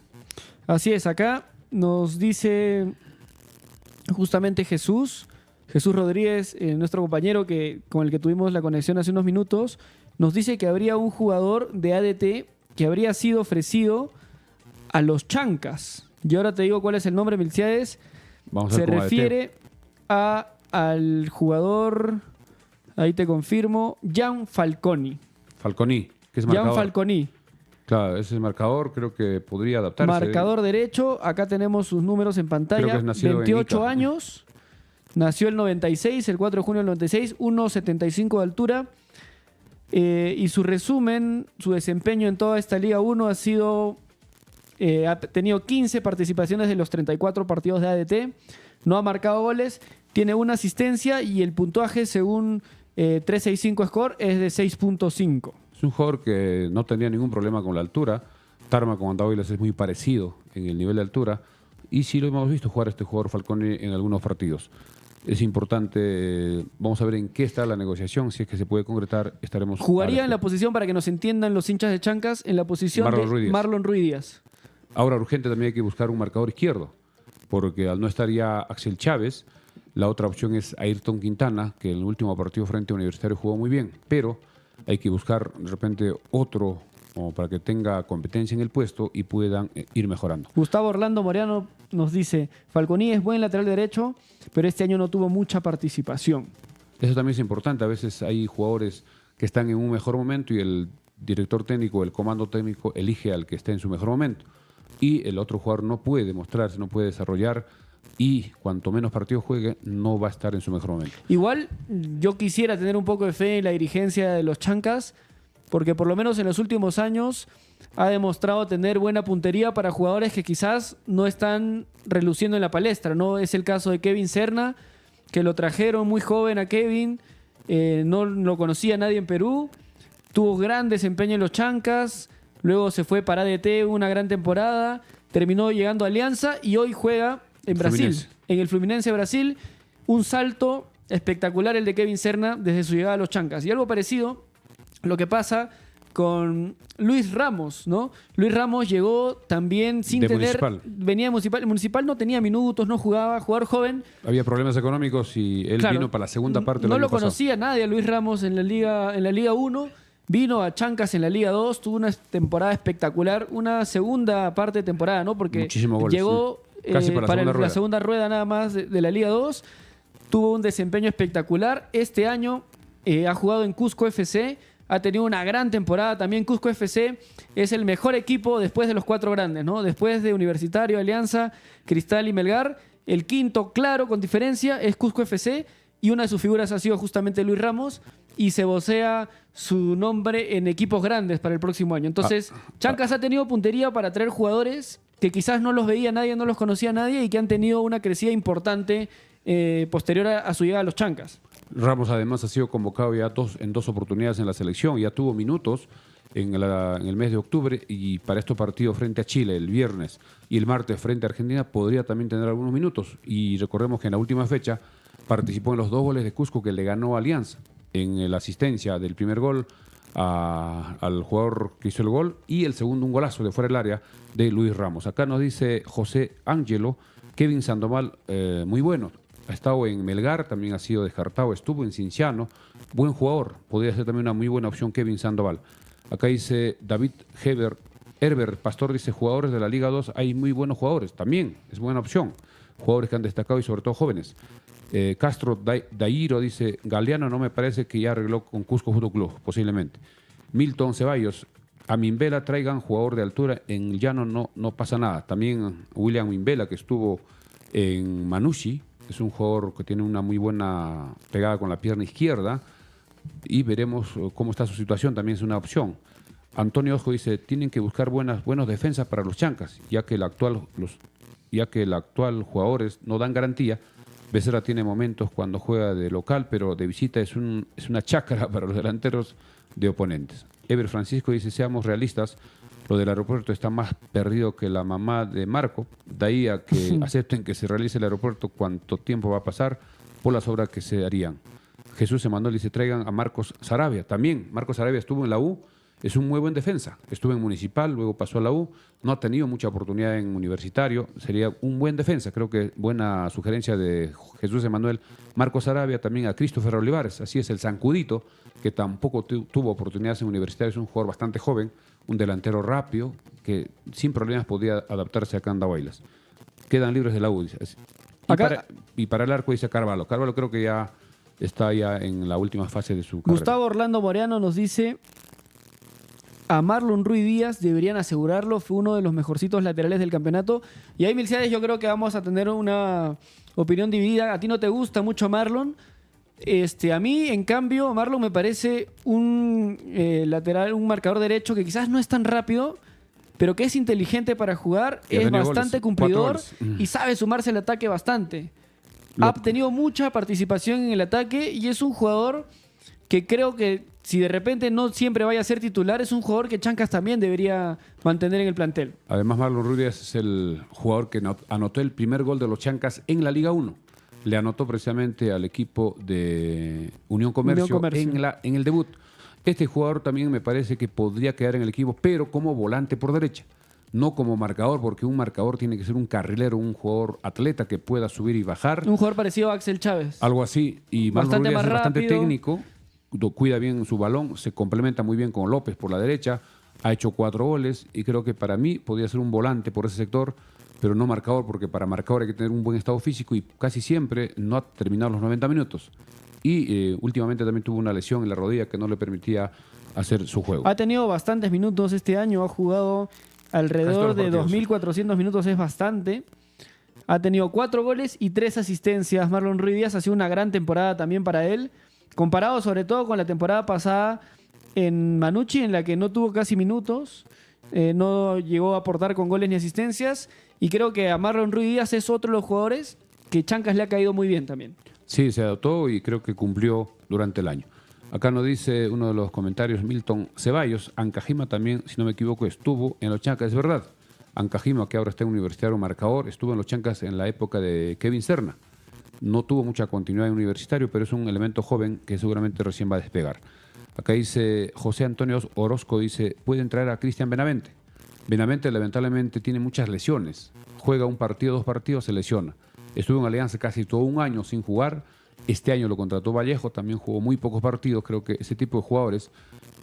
Así es, acá nos dice justamente Jesús Rodríguez, nuestro compañero con el que tuvimos la conexión hace unos minutos, nos dice que habría un jugador de ADT que habría sido ofrecido a los Chancas. Y ahora te digo cuál es el nombre, Milciades. Se refiere al jugador, ahí te confirmo, Gian Falconi. Falconi, que es marcador. Gian Falconi. Claro, ese es el marcador, creo que podría adaptarse. Marcador derecho, acá tenemos sus números en pantalla. Creo que es nacido 28 años, nació el 96, el 4 de junio del 96, 1,75 de altura. Y su resumen, su desempeño en toda esta Liga 1 ha sido... ha tenido 15 participaciones de los 34 partidos de ADT, no ha marcado goles, tiene una asistencia y el puntaje según 365 Score es de 6.5. Es un jugador que no tenía ningún problema con la altura. Tarma con Andahuaylas es muy parecido en el nivel de altura y sí lo hemos visto jugar este jugador Falconi en algunos partidos. Es importante, vamos a ver en qué está la negociación, si es que se puede concretar, estaremos... Jugaría en la posición, para que nos entiendan los hinchas de Chancas, en la posición de Marlon Ruiz Díaz. Ahora, urgente también hay que buscar un marcador izquierdo, porque al no estar ya Axel Chávez, la otra opción es Ayrton Quintana, que en el último partido frente a Universitario jugó muy bien, pero hay que buscar de repente otro para que tenga competencia en el puesto y puedan ir mejorando. Gustavo Orlando Moreano nos dice, Falconi es buen lateral derecho, pero este año no tuvo mucha participación. Eso también es importante, a veces hay jugadores que están en un mejor momento y el director técnico, el comando técnico elige al que esté en su mejor momento. Y el otro jugador no puede demostrarse, no puede desarrollar y cuanto menos partidos juegue, no va a estar en su mejor momento. Igual yo quisiera tener un poco de fe en la dirigencia de los Chancas, porque por lo menos en los últimos años ha demostrado tener buena puntería para jugadores que quizás no están reluciendo en la palestra, ¿no? Es el caso de Kevin Serna, que lo trajeron muy joven a Kevin, no lo conocía nadie en Perú, tuvo gran desempeño en los Chancas, luego se fue para ADT, una gran temporada, terminó llegando a Alianza y hoy juega en Brasil, en el Fluminense Brasil. Un salto espectacular el de Kevin Serna desde su llegada a los Chancas. Y algo parecido lo que pasa con Luis Ramos, ¿no? Luis Ramos llegó también sin tener... Municipal. Venía de Municipal. El Municipal no tenía minutos, no jugaba, jugador joven. Había problemas económicos y él vino para la segunda parte del año pasado. No lo conocía nadie a Luis Ramos en la Liga 1. Vino a Chancas en la Liga 2, tuvo una temporada espectacular, una segunda parte de temporada, ¿no? Porque goles, llegó sí. Casi para la segunda rueda nada más de la Liga 2. Tuvo un desempeño espectacular. Este año ha jugado en Cusco FC, ha tenido una gran temporada. También Cusco FC es el mejor equipo después de los 4 grandes, ¿no? Después de Universitario, Alianza, Cristal y Melgar. El quinto, claro, con diferencia, es Cusco FC. Y una de sus figuras ha sido justamente Luis Ramos. Y se vocea su nombre en equipos grandes para el próximo año. Entonces, Chancas ha tenido puntería para traer jugadores que quizás no los veía nadie, no los conocía nadie y que han tenido una crecida importante posterior a su llegada a los Chancas. Ramos además ha sido convocado ya en dos oportunidades en la selección, ya tuvo minutos en el mes de octubre y para estos partidos frente a Chile el viernes y el martes frente a Argentina podría también tener algunos minutos. Y recordemos que en la última fecha participó en los 2 goles de Cusco que le ganó Alianza, en la asistencia del primer gol al jugador que hizo el gol y el segundo un golazo de fuera del área de Luis Ramos. Acá nos dice José Ángelo, Kevin Sandoval, muy bueno. Ha estado en Melgar, también ha sido descartado, estuvo en Cinciano, buen jugador, podría ser también una muy buena opción Kevin Sandoval. Acá dice David Herbert Pastor, dice jugadores de la Liga 2, hay muy buenos jugadores, también es buena opción, jugadores que han destacado y sobre todo jóvenes. Castro Dairo dice, Galeano no me parece que ya arregló con Cusco Fútbol Club, posiblemente. Milton Ceballos, a Mimbela traigan jugador de altura, en llano no pasa nada. También William Mimbela, que estuvo en Manucci, es un jugador que tiene una muy buena pegada con la pierna izquierda y veremos cómo está su situación, también es una opción. Antonio Ojo dice, tienen que buscar buenas defensas para los Chancas, ya que el actual jugadores no dan garantía. Becerra tiene momentos cuando juega de local, pero de visita es una chácara para los delanteros de oponentes. Ever Francisco dice, seamos realistas, lo del aeropuerto está más perdido que la mamá de Marco, de ahí a que acepten que se realice el aeropuerto, cuánto tiempo va a pasar por las obras que se harían. Jesús Emanuel dice, traigan a Marcos Sarabia, también Marcos Sarabia estuvo en la U, es un muy buen defensa, estuvo en Municipal, luego pasó a la U, no ha tenido mucha oportunidad en Universitario, sería un buen defensa, creo que buena sugerencia de Jesús Emanuel. Marcos Sarabia, también a Christopher Olivares, así es el Zancudito, que tampoco tuvo oportunidades en Universitario, es un jugador bastante joven, un delantero rápido, que sin problemas podía adaptarse a Candahuaylas. Quedan libres de la U, dice. Y para el arco dice Carvalho. Carvalho creo que ya está en la última fase de su carrera. Gustavo Orlando Moreano nos dice, a Marlon Ruiz Díaz deberían asegurarlo, fue uno de los mejorcitos laterales del campeonato. Y ahí, Milciades, yo creo que vamos a tener una opinión dividida. A ti no te gusta mucho Marlon. A mí, en cambio, Marlon me parece un lateral, un marcador derecho que quizás no es tan rápido, pero que es inteligente para jugar, es bastante cumplidor y sabe sumarse al ataque bastante. Ha tenido mucha participación en el ataque y es un jugador que creo que si de repente no siempre vaya a ser titular, es un jugador que Chancas también debería mantener en el plantel. Además, Marlon Ruiz es el jugador que anotó el primer gol de los Chancas en la Liga 1. Le anotó precisamente al equipo de Unión Comercio. En el debut. Este jugador también me parece que podría quedar en el equipo, pero como volante por derecha, no como marcador, porque un marcador tiene que ser un carrilero, un jugador atleta que pueda subir y bajar. Un jugador parecido a Axel Chávez. Algo así. Y Marlon Ruiz es bastante técnico, cuida bien su balón, se complementa muy bien con López por la derecha, ha hecho 4 goles y creo que para mí podría ser un volante por ese sector, pero no marcador, porque para marcador hay que tener un buen estado físico y casi siempre no ha terminado los 90 minutos. Y últimamente también tuvo una lesión en la rodilla que no le permitía hacer su juego. Ha tenido bastantes minutos este año, ha jugado alrededor de 2.400 minutos, es bastante. Ha tenido 4 goles y 3 asistencias. Marlon Ruiz Díaz ha sido una gran temporada también para él, comparado sobre todo con la temporada pasada en Manucci, en la que no tuvo casi minutos, no llegó a aportar con goles ni asistencias, y creo que a Marlon Ruiz Díaz es otro de los jugadores que Chancas le ha caído muy bien también. Sí, se adaptó y creo que cumplió durante el año. Acá nos dice uno de los comentarios, Milton Ceballos, Ancajima también, si no me equivoco, estuvo en los Chancas, es verdad. Ancajima, que ahora está en Universitario Marcador, estuvo en los Chancas en la época de Kevin Serna. No tuvo mucha continuidad en Universitario, pero es un elemento joven que seguramente recién va a despegar. Acá dice José Antonio Orozco, dice, pueden traer a Cristian Benavente. Benavente lamentablemente tiene muchas lesiones. Juega un partido, 2 partidos, se lesiona. Estuvo en Alianza casi todo un año sin jugar. Este año lo contrató Vallejo, también jugó muy pocos partidos. Creo que ese tipo de jugadores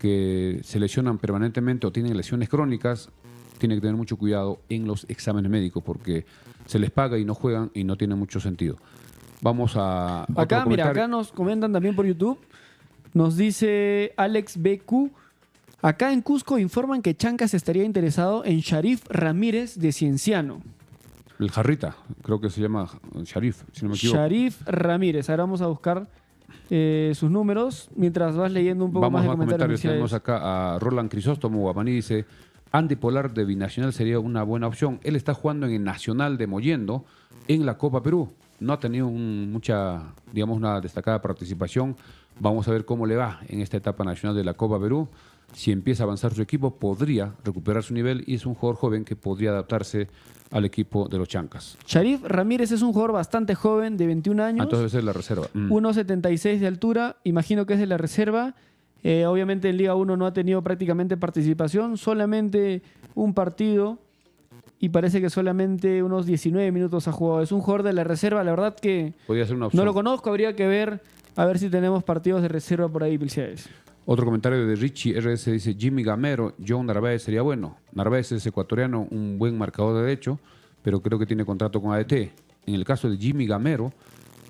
que se lesionan permanentemente o tienen lesiones crónicas, tienen que tener mucho cuidado en los exámenes médicos porque se les paga y no juegan y no tiene mucho sentido. Vamos a... Acá, mira, acá nos comentan también por YouTube. Nos dice Alex BQ. Acá en Cusco informan que Chancas estaría interesado en Sharif Ramírez de Cienciano. El Jarrita, creo que se llama Sharif, si no me equivoco. Sharif Ramírez. Ahora vamos a buscar sus números mientras vas leyendo un poco más de comentarios. Tenemos acá a Roland Crisóstomo Guamaní, dice, Andy Polar de Binacional sería una buena opción. Él está jugando en el Nacional de Mollendo en la Copa Perú. no ha tenido mucha, digamos, una destacada participación. Vamos a ver cómo le va en esta etapa nacional de la Copa Perú. Si empieza a avanzar su equipo, podría recuperar su nivel y es un jugador joven que podría adaptarse al equipo de los Chancas. Sharif Ramírez es un jugador bastante joven, de 21 años. Entonces debe ser la reserva. 1,76 de altura, imagino que es de la reserva. Obviamente en Liga 1 no ha tenido prácticamente participación, solamente un partido y parece que solamente unos 19 minutos ha jugado. Es un jugador de la reserva, la verdad que Podría ser una opción. no lo conozco, habría que ver a ver si tenemos partidos de reserva por ahí, Pilciades. Otro comentario de Richie RS dice: Jimmy Gamero, John Narváez sería bueno. Narváez es ecuatoriano, un buen marcador de derecho, pero creo que tiene contrato con ADT. En el caso de Jimmy Gamero,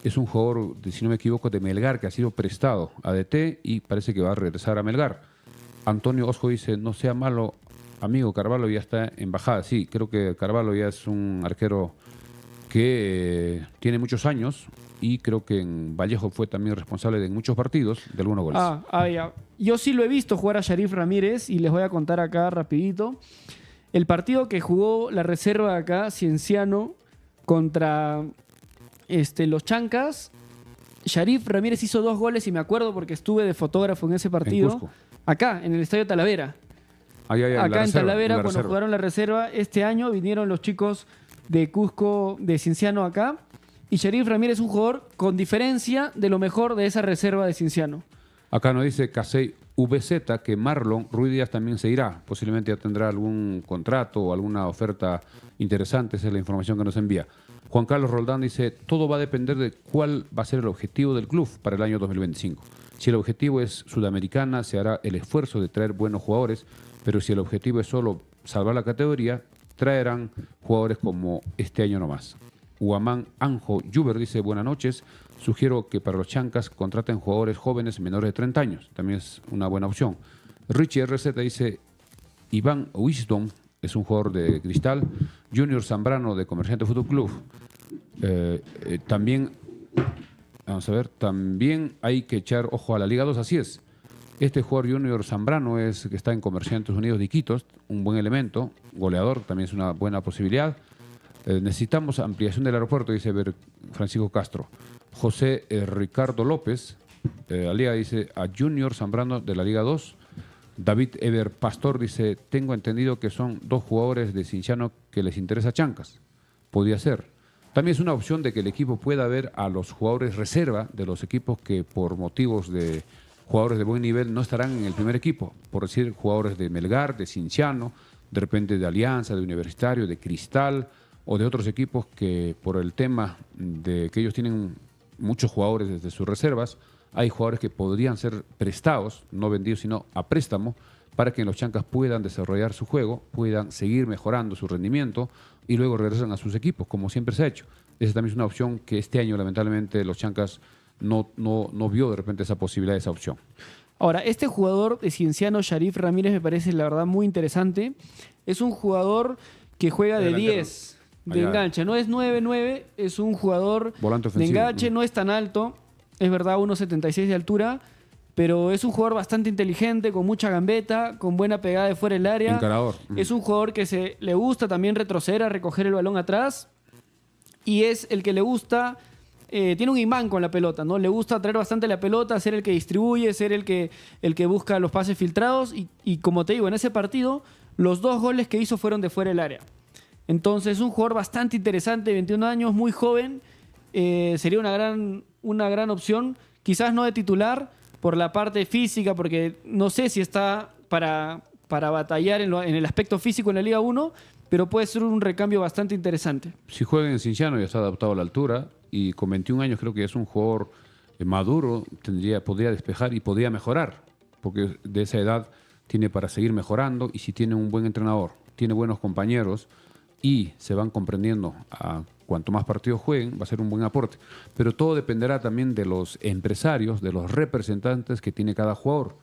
es un jugador, si no me equivoco, de Melgar, que ha sido prestado a ADT y parece que va a regresar a Melgar. Antonio Osco dice: no sea malo, amigo, Carvalho ya está en bajada. Sí, creo que Carvalho ya es un arquero que tiene muchos años y creo que en Vallejo fue también responsable de muchos partidos de algunos goles. Ya. Yo sí lo he visto jugar a Sharif Ramírez y les voy a contar acá rapidito. El partido que jugó la reserva acá, Cienciano, contra los Chancas, Sharif Ramírez hizo 2 goles y me acuerdo porque estuve de fotógrafo en ese partido. Cusco. Acá, en el Estadio Talavera. Acá en Talavera, cuando jugaron la reserva, este año vinieron los chicos de Cusco, de Cienciano acá. Y Sharif Ramírez es un jugador con diferencia de lo mejor de esa reserva de Cienciano. Acá nos dice Casey VZ que Marlon Ruiz Díaz también se irá. Posiblemente ya tendrá algún contrato o alguna oferta interesante. Esa es la información que nos envía. Juan Carlos Roldán dice: todo va a depender de cuál va a ser el objetivo del club para el año 2025. Si el objetivo es Sudamericana, se hará el esfuerzo de traer buenos jugadores, pero si el objetivo es solo salvar la categoría, traerán jugadores como este año nomás. Huamán Anjo Juber dice: buenas noches, sugiero que para los Chancas contraten jugadores jóvenes menores de 30 años, también es una buena opción. Richie RZ dice: Iván Wisdom es un jugador de Cristal. Junior Zambrano de Comerciante Fútbol Club. También, vamos a ver, también hay que echar ojo a la Liga 2, así es. Este jugador Junior Zambrano que está en Comerciantes Unidos de Iquitos, un buen elemento, goleador, también es una buena posibilidad. Necesitamos ampliación del aeropuerto, dice Francisco Castro. José Ricardo López, la Liga, dice: a Junior Zambrano de la Liga 2. David Ever Pastor dice: tengo entendido que son 2 jugadores de Cienciano que les interesa Chancas. Podría ser. También es una opción de que el equipo pueda ver a los jugadores reserva de los equipos que por motivos de jugadores de buen nivel no estarán en el primer equipo. Por decir, jugadores de Melgar, de Cienciano, de repente de Alianza, de Universitario, de Cristal o de otros equipos que por el tema de que ellos tienen muchos jugadores desde sus reservas, hay jugadores que podrían ser prestados, no vendidos, sino a préstamo, para que los Chancas puedan desarrollar su juego, puedan seguir mejorando su rendimiento y luego regresan a sus equipos, como siempre se ha hecho. Esa también es una opción que este año, lamentablemente, los Chancas no vio de repente esa posibilidad, esa opción. Ahora, este jugador de Cienciano, Sharif Ramírez, me parece la verdad muy interesante. Es un jugador que juega de 10 de enganche. No es 9-9, es un jugador de enganche, no es tan alto. Es verdad, 1,76 de altura, pero es un jugador bastante inteligente, con mucha gambeta, con buena pegada de fuera del área. Encarador. Es un jugador que le gusta también retroceder, a recoger el balón atrás. Y es el que le gusta, tiene un imán con la pelota, ¿no? Le gusta traer bastante la pelota, ser el que distribuye, ser el que busca los pases filtrados. Y como te digo, en ese partido, los 2 goles que hizo fueron de fuera del área. Entonces, es un jugador bastante interesante, 21 años, muy joven. Sería una gran opción, quizás no de titular por la parte física, porque no sé si está para batallar en el aspecto físico en la Liga 1, pero puede ser un recambio bastante interesante. Si juega en Cienciano ya está adaptado a la altura y con 21 años creo que es un jugador maduro, podría despejar y podría mejorar, porque de esa edad tiene para seguir mejorando y si tiene un buen entrenador, tiene buenos compañeros y se van comprendiendo a cuanto más partidos jueguen, va a ser un buen aporte. Pero todo dependerá también de los empresarios, de los representantes que tiene cada jugador.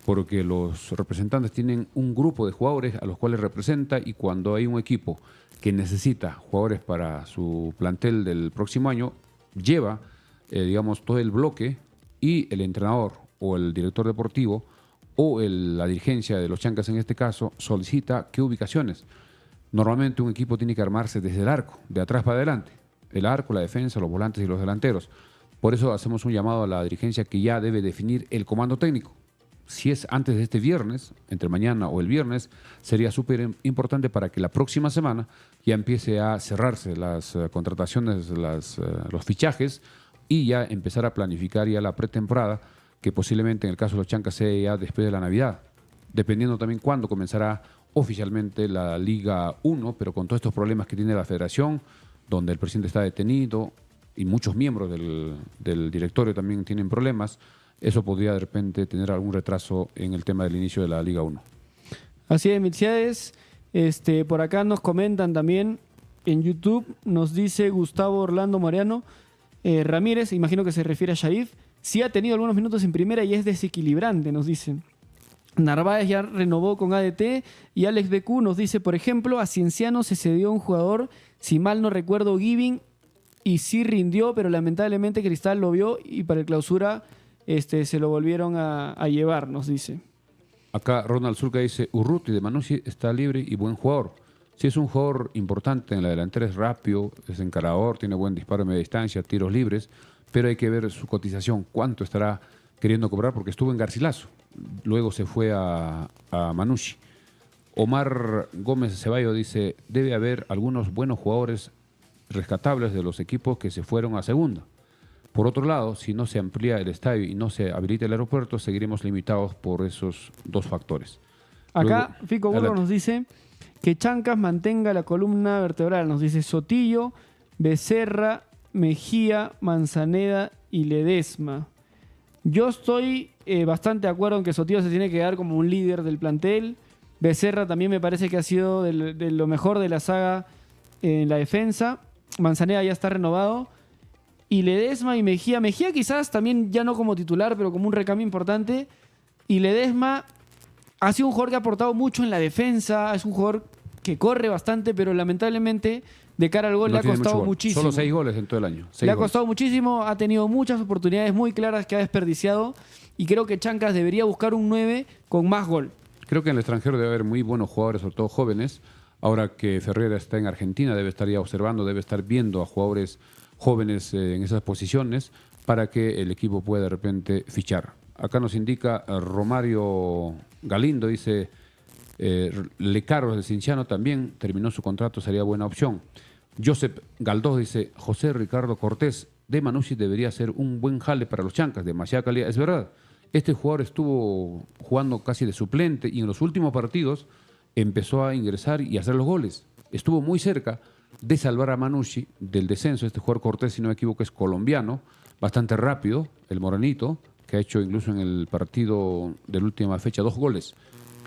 Porque los representantes tienen un grupo de jugadores a los cuales representa y cuando hay un equipo que necesita jugadores para su plantel del próximo año, lleva, digamos, todo el bloque y el entrenador o el director deportivo o la dirigencia de los Chancas en este caso solicita qué ubicaciones. Normalmente un equipo tiene que armarse desde el arco, de atrás para adelante. el arco, la defensa, los volantes y los delanteros. Por eso hacemos un llamado a la dirigencia que ya debe definir el comando técnico. Si es antes de este viernes, entre mañana o el viernes, sería súper importante para que la próxima semana ya empiece a cerrarse las contrataciones, los fichajes y ya empezar a planificar ya la pretemporada, que posiblemente en el caso de los Chancas sea ya después de la Navidad, dependiendo también cuándo comenzará oficialmente la Liga 1, pero con todos estos problemas que tiene la federación, donde el presidente está detenido y muchos miembros del directorio también tienen problemas, eso podría de repente tener algún retraso en el tema del inicio de la Liga 1. Así es, Milciades. Por acá nos comentan también en YouTube, nos dice Gustavo Orlando Mariano Ramírez, imagino que se refiere a Shaif, sí ha tenido algunos minutos en primera y es desequilibrante, nos dicen. Narváez ya renovó con ADT y Alex BQ nos dice, por ejemplo, a Cienciano se cedió un jugador, si mal no recuerdo, Giving, y sí rindió, pero lamentablemente Cristal lo vio y para el clausura se lo volvieron a llevar, nos dice. Acá Ronald Zulca dice, Urruti de Manucci está libre y buen jugador. Sí, es un jugador importante en la delantera, es rápido, es encarador, tiene buen disparo a media distancia, tiros libres, pero hay que ver su cotización, cuánto estará queriendo cobrar, porque estuvo en Garcilaso, luego se fue a Manucci. Omar Gómez Ceballos dice, debe haber algunos buenos jugadores rescatables de los equipos que se fueron a segunda. Por otro lado, si no se amplía el estadio y no se habilita el aeropuerto, seguiremos limitados por esos dos factores. Acá Luego, Fico Burro nos dice que Chancas mantenga la columna vertebral. Nos dice Sotillo, Becerra, Mejía, Manzaneda y Ledesma. Yo estoy bastante de acuerdo en que Sotillo se tiene que dar como un líder del plantel. Becerra también me parece que ha sido de lo mejor de la saga en la defensa. Manzaneda ya está renovado. Y Ledesma y Mejía. Mejía quizás también ya no como titular, pero como un recambio importante. Y Ledesma ha sido un jugador que ha aportado mucho en la defensa. Es un jugador que corre bastante, pero lamentablemente de cara al gol le ha costado muchísimo. Solo 6 goles en todo el año. Le ha costado muchísimo. Ha tenido muchas oportunidades muy claras que ha desperdiciado. Y creo que Chancas debería buscar un 9 con más gol. Creo que en el extranjero debe haber muy buenos jugadores, sobre todo jóvenes. Ahora que Ferreira está en Argentina, debe estar ya observando, debe estar viendo a jugadores jóvenes en esas posiciones para que el equipo pueda de repente fichar. Acá nos indica Romario Galindo, dice Lecarros de Cinciano también terminó su contrato, sería buena opción. Joseph Galdós dice, José Ricardo Cortés de Manucci debería ser un buen jale para los Chancas, demasiada calidad. Es verdad, este jugador estuvo jugando casi de suplente y en los últimos partidos empezó a ingresar y a hacer los goles. Estuvo muy cerca de salvar a Manucci del descenso. Este jugador Cortés, si no me equivoco, es colombiano, bastante rápido, el morenito, que ha hecho incluso en el partido de la última fecha 2 goles.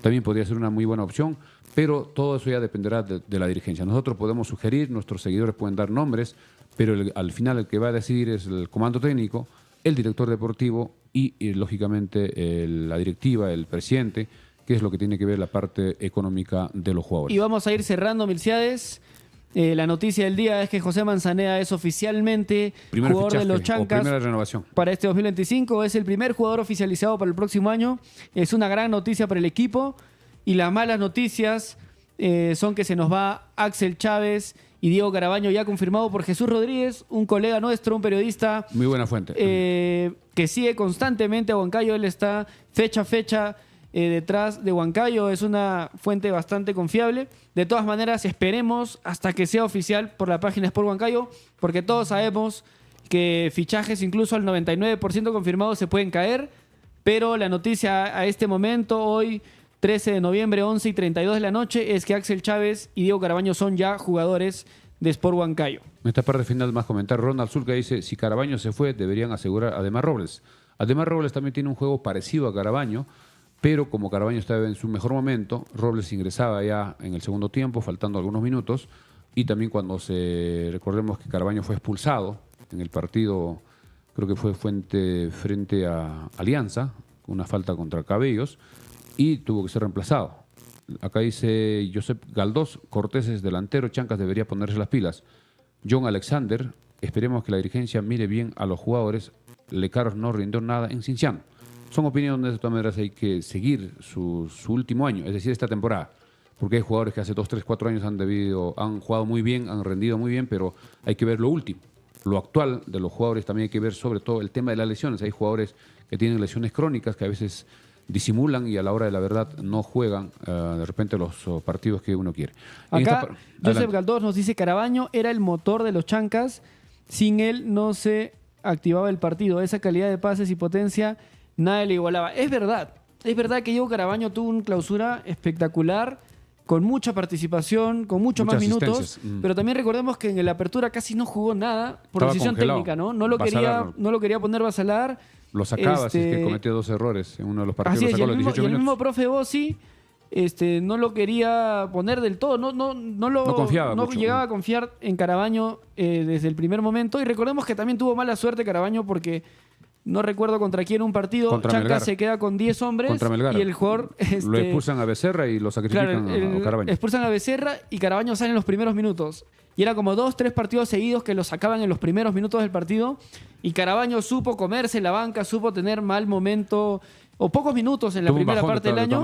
También podría ser una muy buena opción, pero todo eso ya dependerá de la dirigencia. Nosotros podemos sugerir, nuestros seguidores pueden dar nombres, pero al final el que va a decidir es el comando técnico, el director deportivo y lógicamente la directiva, el presidente, que es lo que tiene que ver la parte económica de los jugadores. Y vamos a ir cerrando, Milciades. La noticia del día es que José Manzaneda es oficialmente jugador de los Chancas primera renovación para este 2025. Es el primer jugador oficializado para el próximo año. Es una gran noticia para el equipo. Y las malas noticias son que se nos va Axel Chávez y Diego Carabaño, ya confirmado por Jesús Rodríguez, un colega nuestro, un periodista. Muy buena fuente. Que sigue constantemente a Huancayo. Él está fecha a fecha detrás de Huancayo. Es una fuente bastante confiable. De todas maneras, esperemos hasta que sea oficial por la página Sport Huancayo, porque todos sabemos que fichajes incluso al 99% confirmados se pueden caer, pero la noticia a este momento, hoy 13 de noviembre, 11:32 de la noche, es que Axel Chávez y Diego Carabaño son ya jugadores de Sport Huancayo. En esta parte final más comentar, Ronald Zulca dice, si Carabaño se fue, deberían asegurar a Ademar Robles. Ademar Robles también tiene un juego parecido a Carabaño, pero como Carabaño estaba en su mejor momento, Robles ingresaba ya en el segundo tiempo, faltando algunos minutos, y también cuando recordemos que Carabaño fue expulsado en el partido, creo que fue frente a Alianza, una falta contra Cabellos, y tuvo que ser reemplazado. Acá dice Joseph Galdós, Cortés es delantero, Chancas debería ponerse las pilas. John Alexander, esperemos que la dirigencia mire bien a los jugadores, Lecaros no rindió nada en Cinciano. Son opiniones, de todas maneras hay que seguir su último año, es decir, esta temporada. porque hay jugadores que hace 2, 3, 4 años han jugado muy bien, han rendido muy bien, pero hay que ver lo último. Lo actual de los jugadores también hay que ver sobre todo el tema de las lesiones. Hay jugadores que tienen lesiones crónicas que a veces disimulan y a la hora de la verdad no juegan de repente los partidos que uno quiere. Acá Joseph Galdós nos dice: Carabaño era el motor de los Chancas, sin él no se activaba el partido, esa calidad de pases y potencia nadie le igualaba. Es verdad que Diego Carabaño tuvo una clausura espectacular, con mucha participación, con muchas más minutos, pero también recordemos que en la apertura casi no jugó nada por decisión técnica, ¿no? No lo quería poner Basalar. Lo sacaba, si es que cometió 2 errores en uno de los partidos. Así es, y el mismo profe Bossi no lo quería poner del todo, no confiaba mucho. Llegaba a confiar en Carabaño desde el primer momento, y recordemos que también tuvo mala suerte Carabaño porque no recuerdo contra quién un partido, Chanca se queda con 10 hombres y el jugador... lo expulsan a Becerra y lo sacrifican a Carabaño. Expulsan a Becerra y Carabaño sale en los primeros minutos. Y era como 2, 3 partidos seguidos que lo sacaban en los primeros minutos del partido, y Carabaño supo comerse la banca, supo tener mal momento o pocos minutos en la primera parte del año,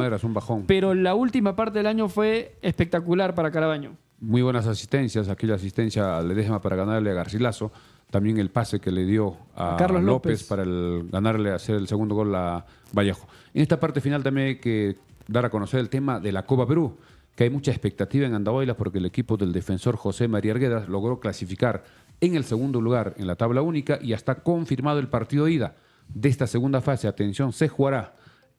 pero la última parte del año fue espectacular para Carabaño. Muy buenas asistencias, aquella asistencia a Ledesma para ganarle a Garcilaso, también el pase que le dio a Carlos López para ganarle, hacer el segundo gol a Vallejo. En esta parte final también hay que dar a conocer el tema de la Copa Perú, que hay mucha expectativa en Andahuaylas porque el equipo del defensor José María Arguedas logró clasificar en el segundo lugar en la tabla única y ya está confirmado el partido de ida de esta segunda fase. Atención, se jugará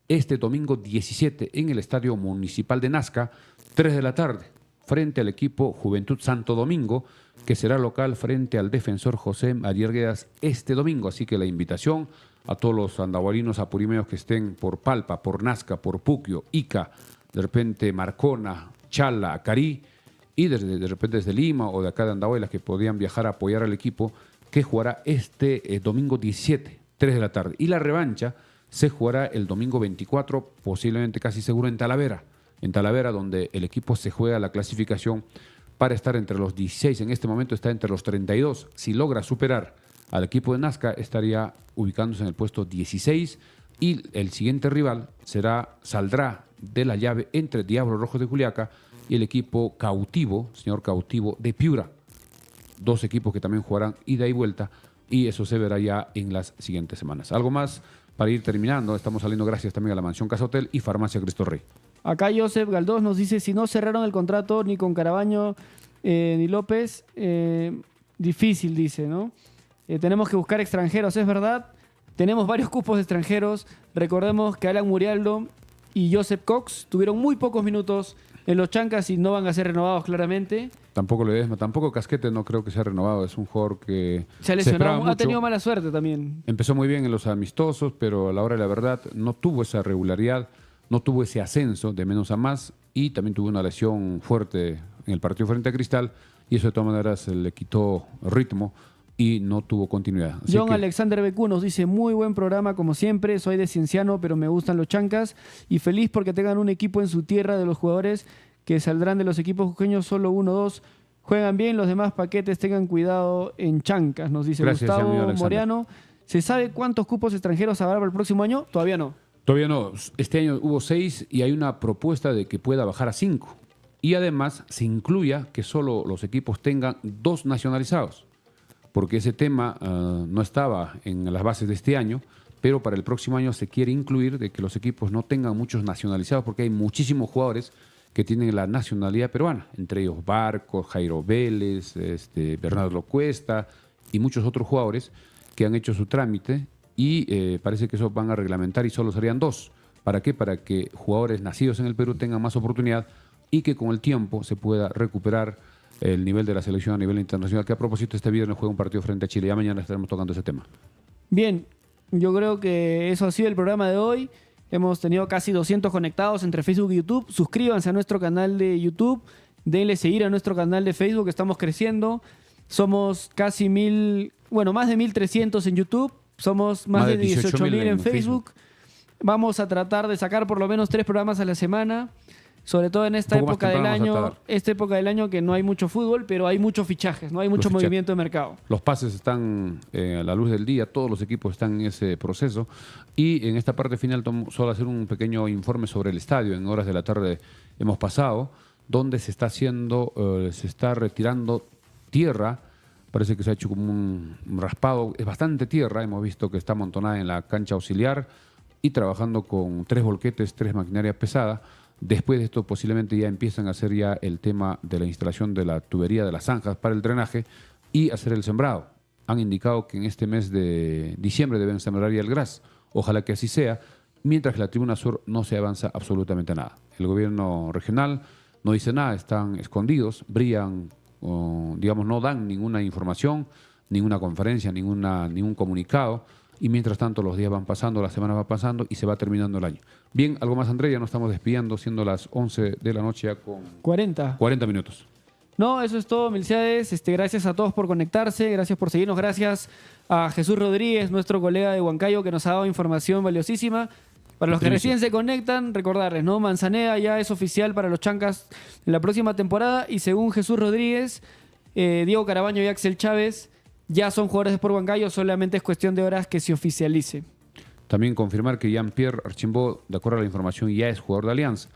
este domingo 17 en el Estadio Municipal de Nazca, 3 de la tarde, frente al equipo Juventud Santo Domingo, que será local frente al defensor José María Arguedas este domingo. Así que la invitación a todos los andahualinos apurimeos que estén por Palpa, por Nazca, por Puquio, Ica, de repente Marcona, Chala, Carí, y de repente desde Lima o de acá de Andahuaylas, que podían viajar a apoyar al equipo que jugará este domingo 17, 3 de la tarde. Y la revancha se jugará el domingo 24, posiblemente casi seguro en Talavera, donde el equipo se juega la clasificación para estar entre los 16. En este momento está entre los 32. Si logra superar al equipo de Nazca, estaría ubicándose en el puesto 16, y el siguiente rival saldrá de la llave entre Diablo Rojo de Juliaca y el equipo Cautivo, señor Cautivo de Piura. 2 equipos que también jugarán ida y vuelta, y eso se verá ya en las siguientes semanas. Algo más para ir terminando. Estamos saliendo gracias también a la Mansión Casa Hotel y Farmacia Cristo Rey. Acá Joseph Galdós nos dice: si no cerraron el contrato ni con Carabaño ni López, difícil, dice, ¿no? Tenemos que buscar extranjeros, es verdad. Tenemos varios cupos de extranjeros. Recordemos que Alan Murialdo y Joseph Cox tuvieron muy pocos minutos en los Chancas y no van a ser renovados claramente. Tampoco Ledesma, tampoco Casquete, no creo que sea renovado. Es un jugador que se ha lesionado, ha tenido mala suerte también. Empezó muy bien en los amistosos, pero a la hora de la verdad no tuvo esa regularidad, no tuvo ese ascenso de menos a más, y también tuvo una lesión fuerte en el partido frente a Cristal, y eso de todas maneras le quitó ritmo y no tuvo continuidad. Así John Alexander Becú nos dice: muy buen programa como siempre, soy de Cienciano pero me gustan los Chancas, y feliz porque tengan un equipo en su tierra. De los jugadores que saldrán de los equipos jujeños, solo 1 o 2 juegan bien, los demás paquetes tengan cuidado en Chancas, nos dice Gustavo Moreano. ¿Se sabe cuántos cupos extranjeros habrá para el próximo año? Todavía no. Todavía no. Este año hubo 6 y hay una propuesta de que pueda bajar a 5. Y además se incluya que solo los equipos tengan 2 nacionalizados, porque ese tema no estaba en las bases de este año, pero para el próximo año se quiere incluir de que los equipos no tengan muchos nacionalizados, porque hay muchísimos jugadores que tienen la nacionalidad peruana, entre ellos Barcos, Jairo Vélez, Bernardo Cuesta y muchos otros jugadores que han hecho su trámite, y parece que eso van a reglamentar y solo serían 2. ¿Para qué? Para que jugadores nacidos en el Perú tengan más oportunidad y que con el tiempo se pueda recuperar el nivel de la selección a nivel internacional, que a propósito este viernes juega un partido frente a Chile. Ya mañana estaremos tocando ese tema. Bien, yo creo que eso ha sido el programa de hoy. Hemos tenido casi 200 conectados entre Facebook y YouTube. Suscríbanse a nuestro canal de YouTube, denle seguir a nuestro canal de Facebook, estamos creciendo. Somos casi más de 1.300 en YouTube, somos más de 18.000 en Facebook. Vamos a tratar de sacar por lo menos 3 programas a la semana. Sobre todo en esta época del año que no hay mucho fútbol, pero hay muchos fichajes, no hay mucho movimiento de mercado. Los pases están a la luz del día, todos los equipos están en ese proceso. Y en esta parte final solo hacer un pequeño informe sobre el estadio. En horas de la tarde hemos pasado donde se está haciendo, se está retirando tierra. Parece que se ha hecho como un raspado. Es bastante tierra. Hemos visto que está amontonada en la cancha auxiliar y trabajando con 3 volquetes, 3 maquinarias pesadas. Después de esto posiblemente ya empiezan a hacer ya el tema de la instalación de la tubería de las zanjas para el drenaje y hacer el sembrado. Han indicado que en este mes de diciembre deben sembrar ya el gras. Ojalá que así sea, mientras que la Tribuna Sur no se avanza absolutamente nada. El gobierno regional no dice nada, están escondidos, brillan, digamos, no dan ninguna información, ninguna conferencia, ningún comunicado. Y mientras tanto los días van pasando, las semanas van pasando y se va terminando el año. Bien, algo más, Andrea, ya nos estamos despidiendo, siendo las 11 de la noche ya con 40 minutos. No, eso es todo, Milciades. Gracias a todos por conectarse, gracias por seguirnos, gracias a Jesús Rodríguez, nuestro colega de Huancayo, que nos ha dado información valiosísima. Para los que recién se conectan, recordarles, ¿no? Manzaneda ya es oficial para los Chancas en la próxima temporada y según Jesús Rodríguez, Diego Carabaño y Axel Chávez ya son jugadores de Sport Huancayo, solamente es cuestión de horas que se oficialice. También confirmar que Jean-Pierre Archimbó, de acuerdo a la información, ya es jugador de Alianza.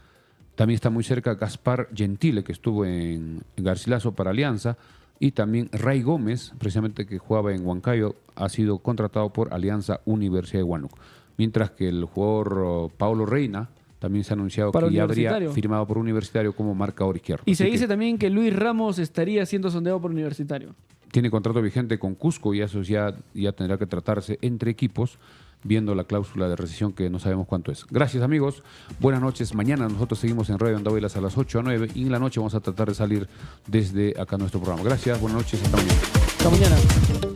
También está muy cerca Gaspar Gentile, que estuvo en Garcilaso para Alianza. Y también Ray Gómez, precisamente que jugaba en Huancayo, ha sido contratado por Alianza Universidad de Huánuco. Mientras que el jugador Paulo Reina también se ha anunciado que ya habría firmado por Universitario como marcador izquierdo. Y se dice también que Luis Ramos estaría siendo sondeado por Universitario. Tiene contrato vigente con Cusco y eso ya tendrá que tratarse entre equipos, viendo la cláusula de rescisión que no sabemos cuánto es. Gracias, amigos. Buenas noches. Mañana nosotros seguimos en Radio Andahuaylas a las 8 a 9 y en la noche vamos a tratar de salir desde acá nuestro programa. Gracias, buenas noches. Hasta mañana. Hasta mañana.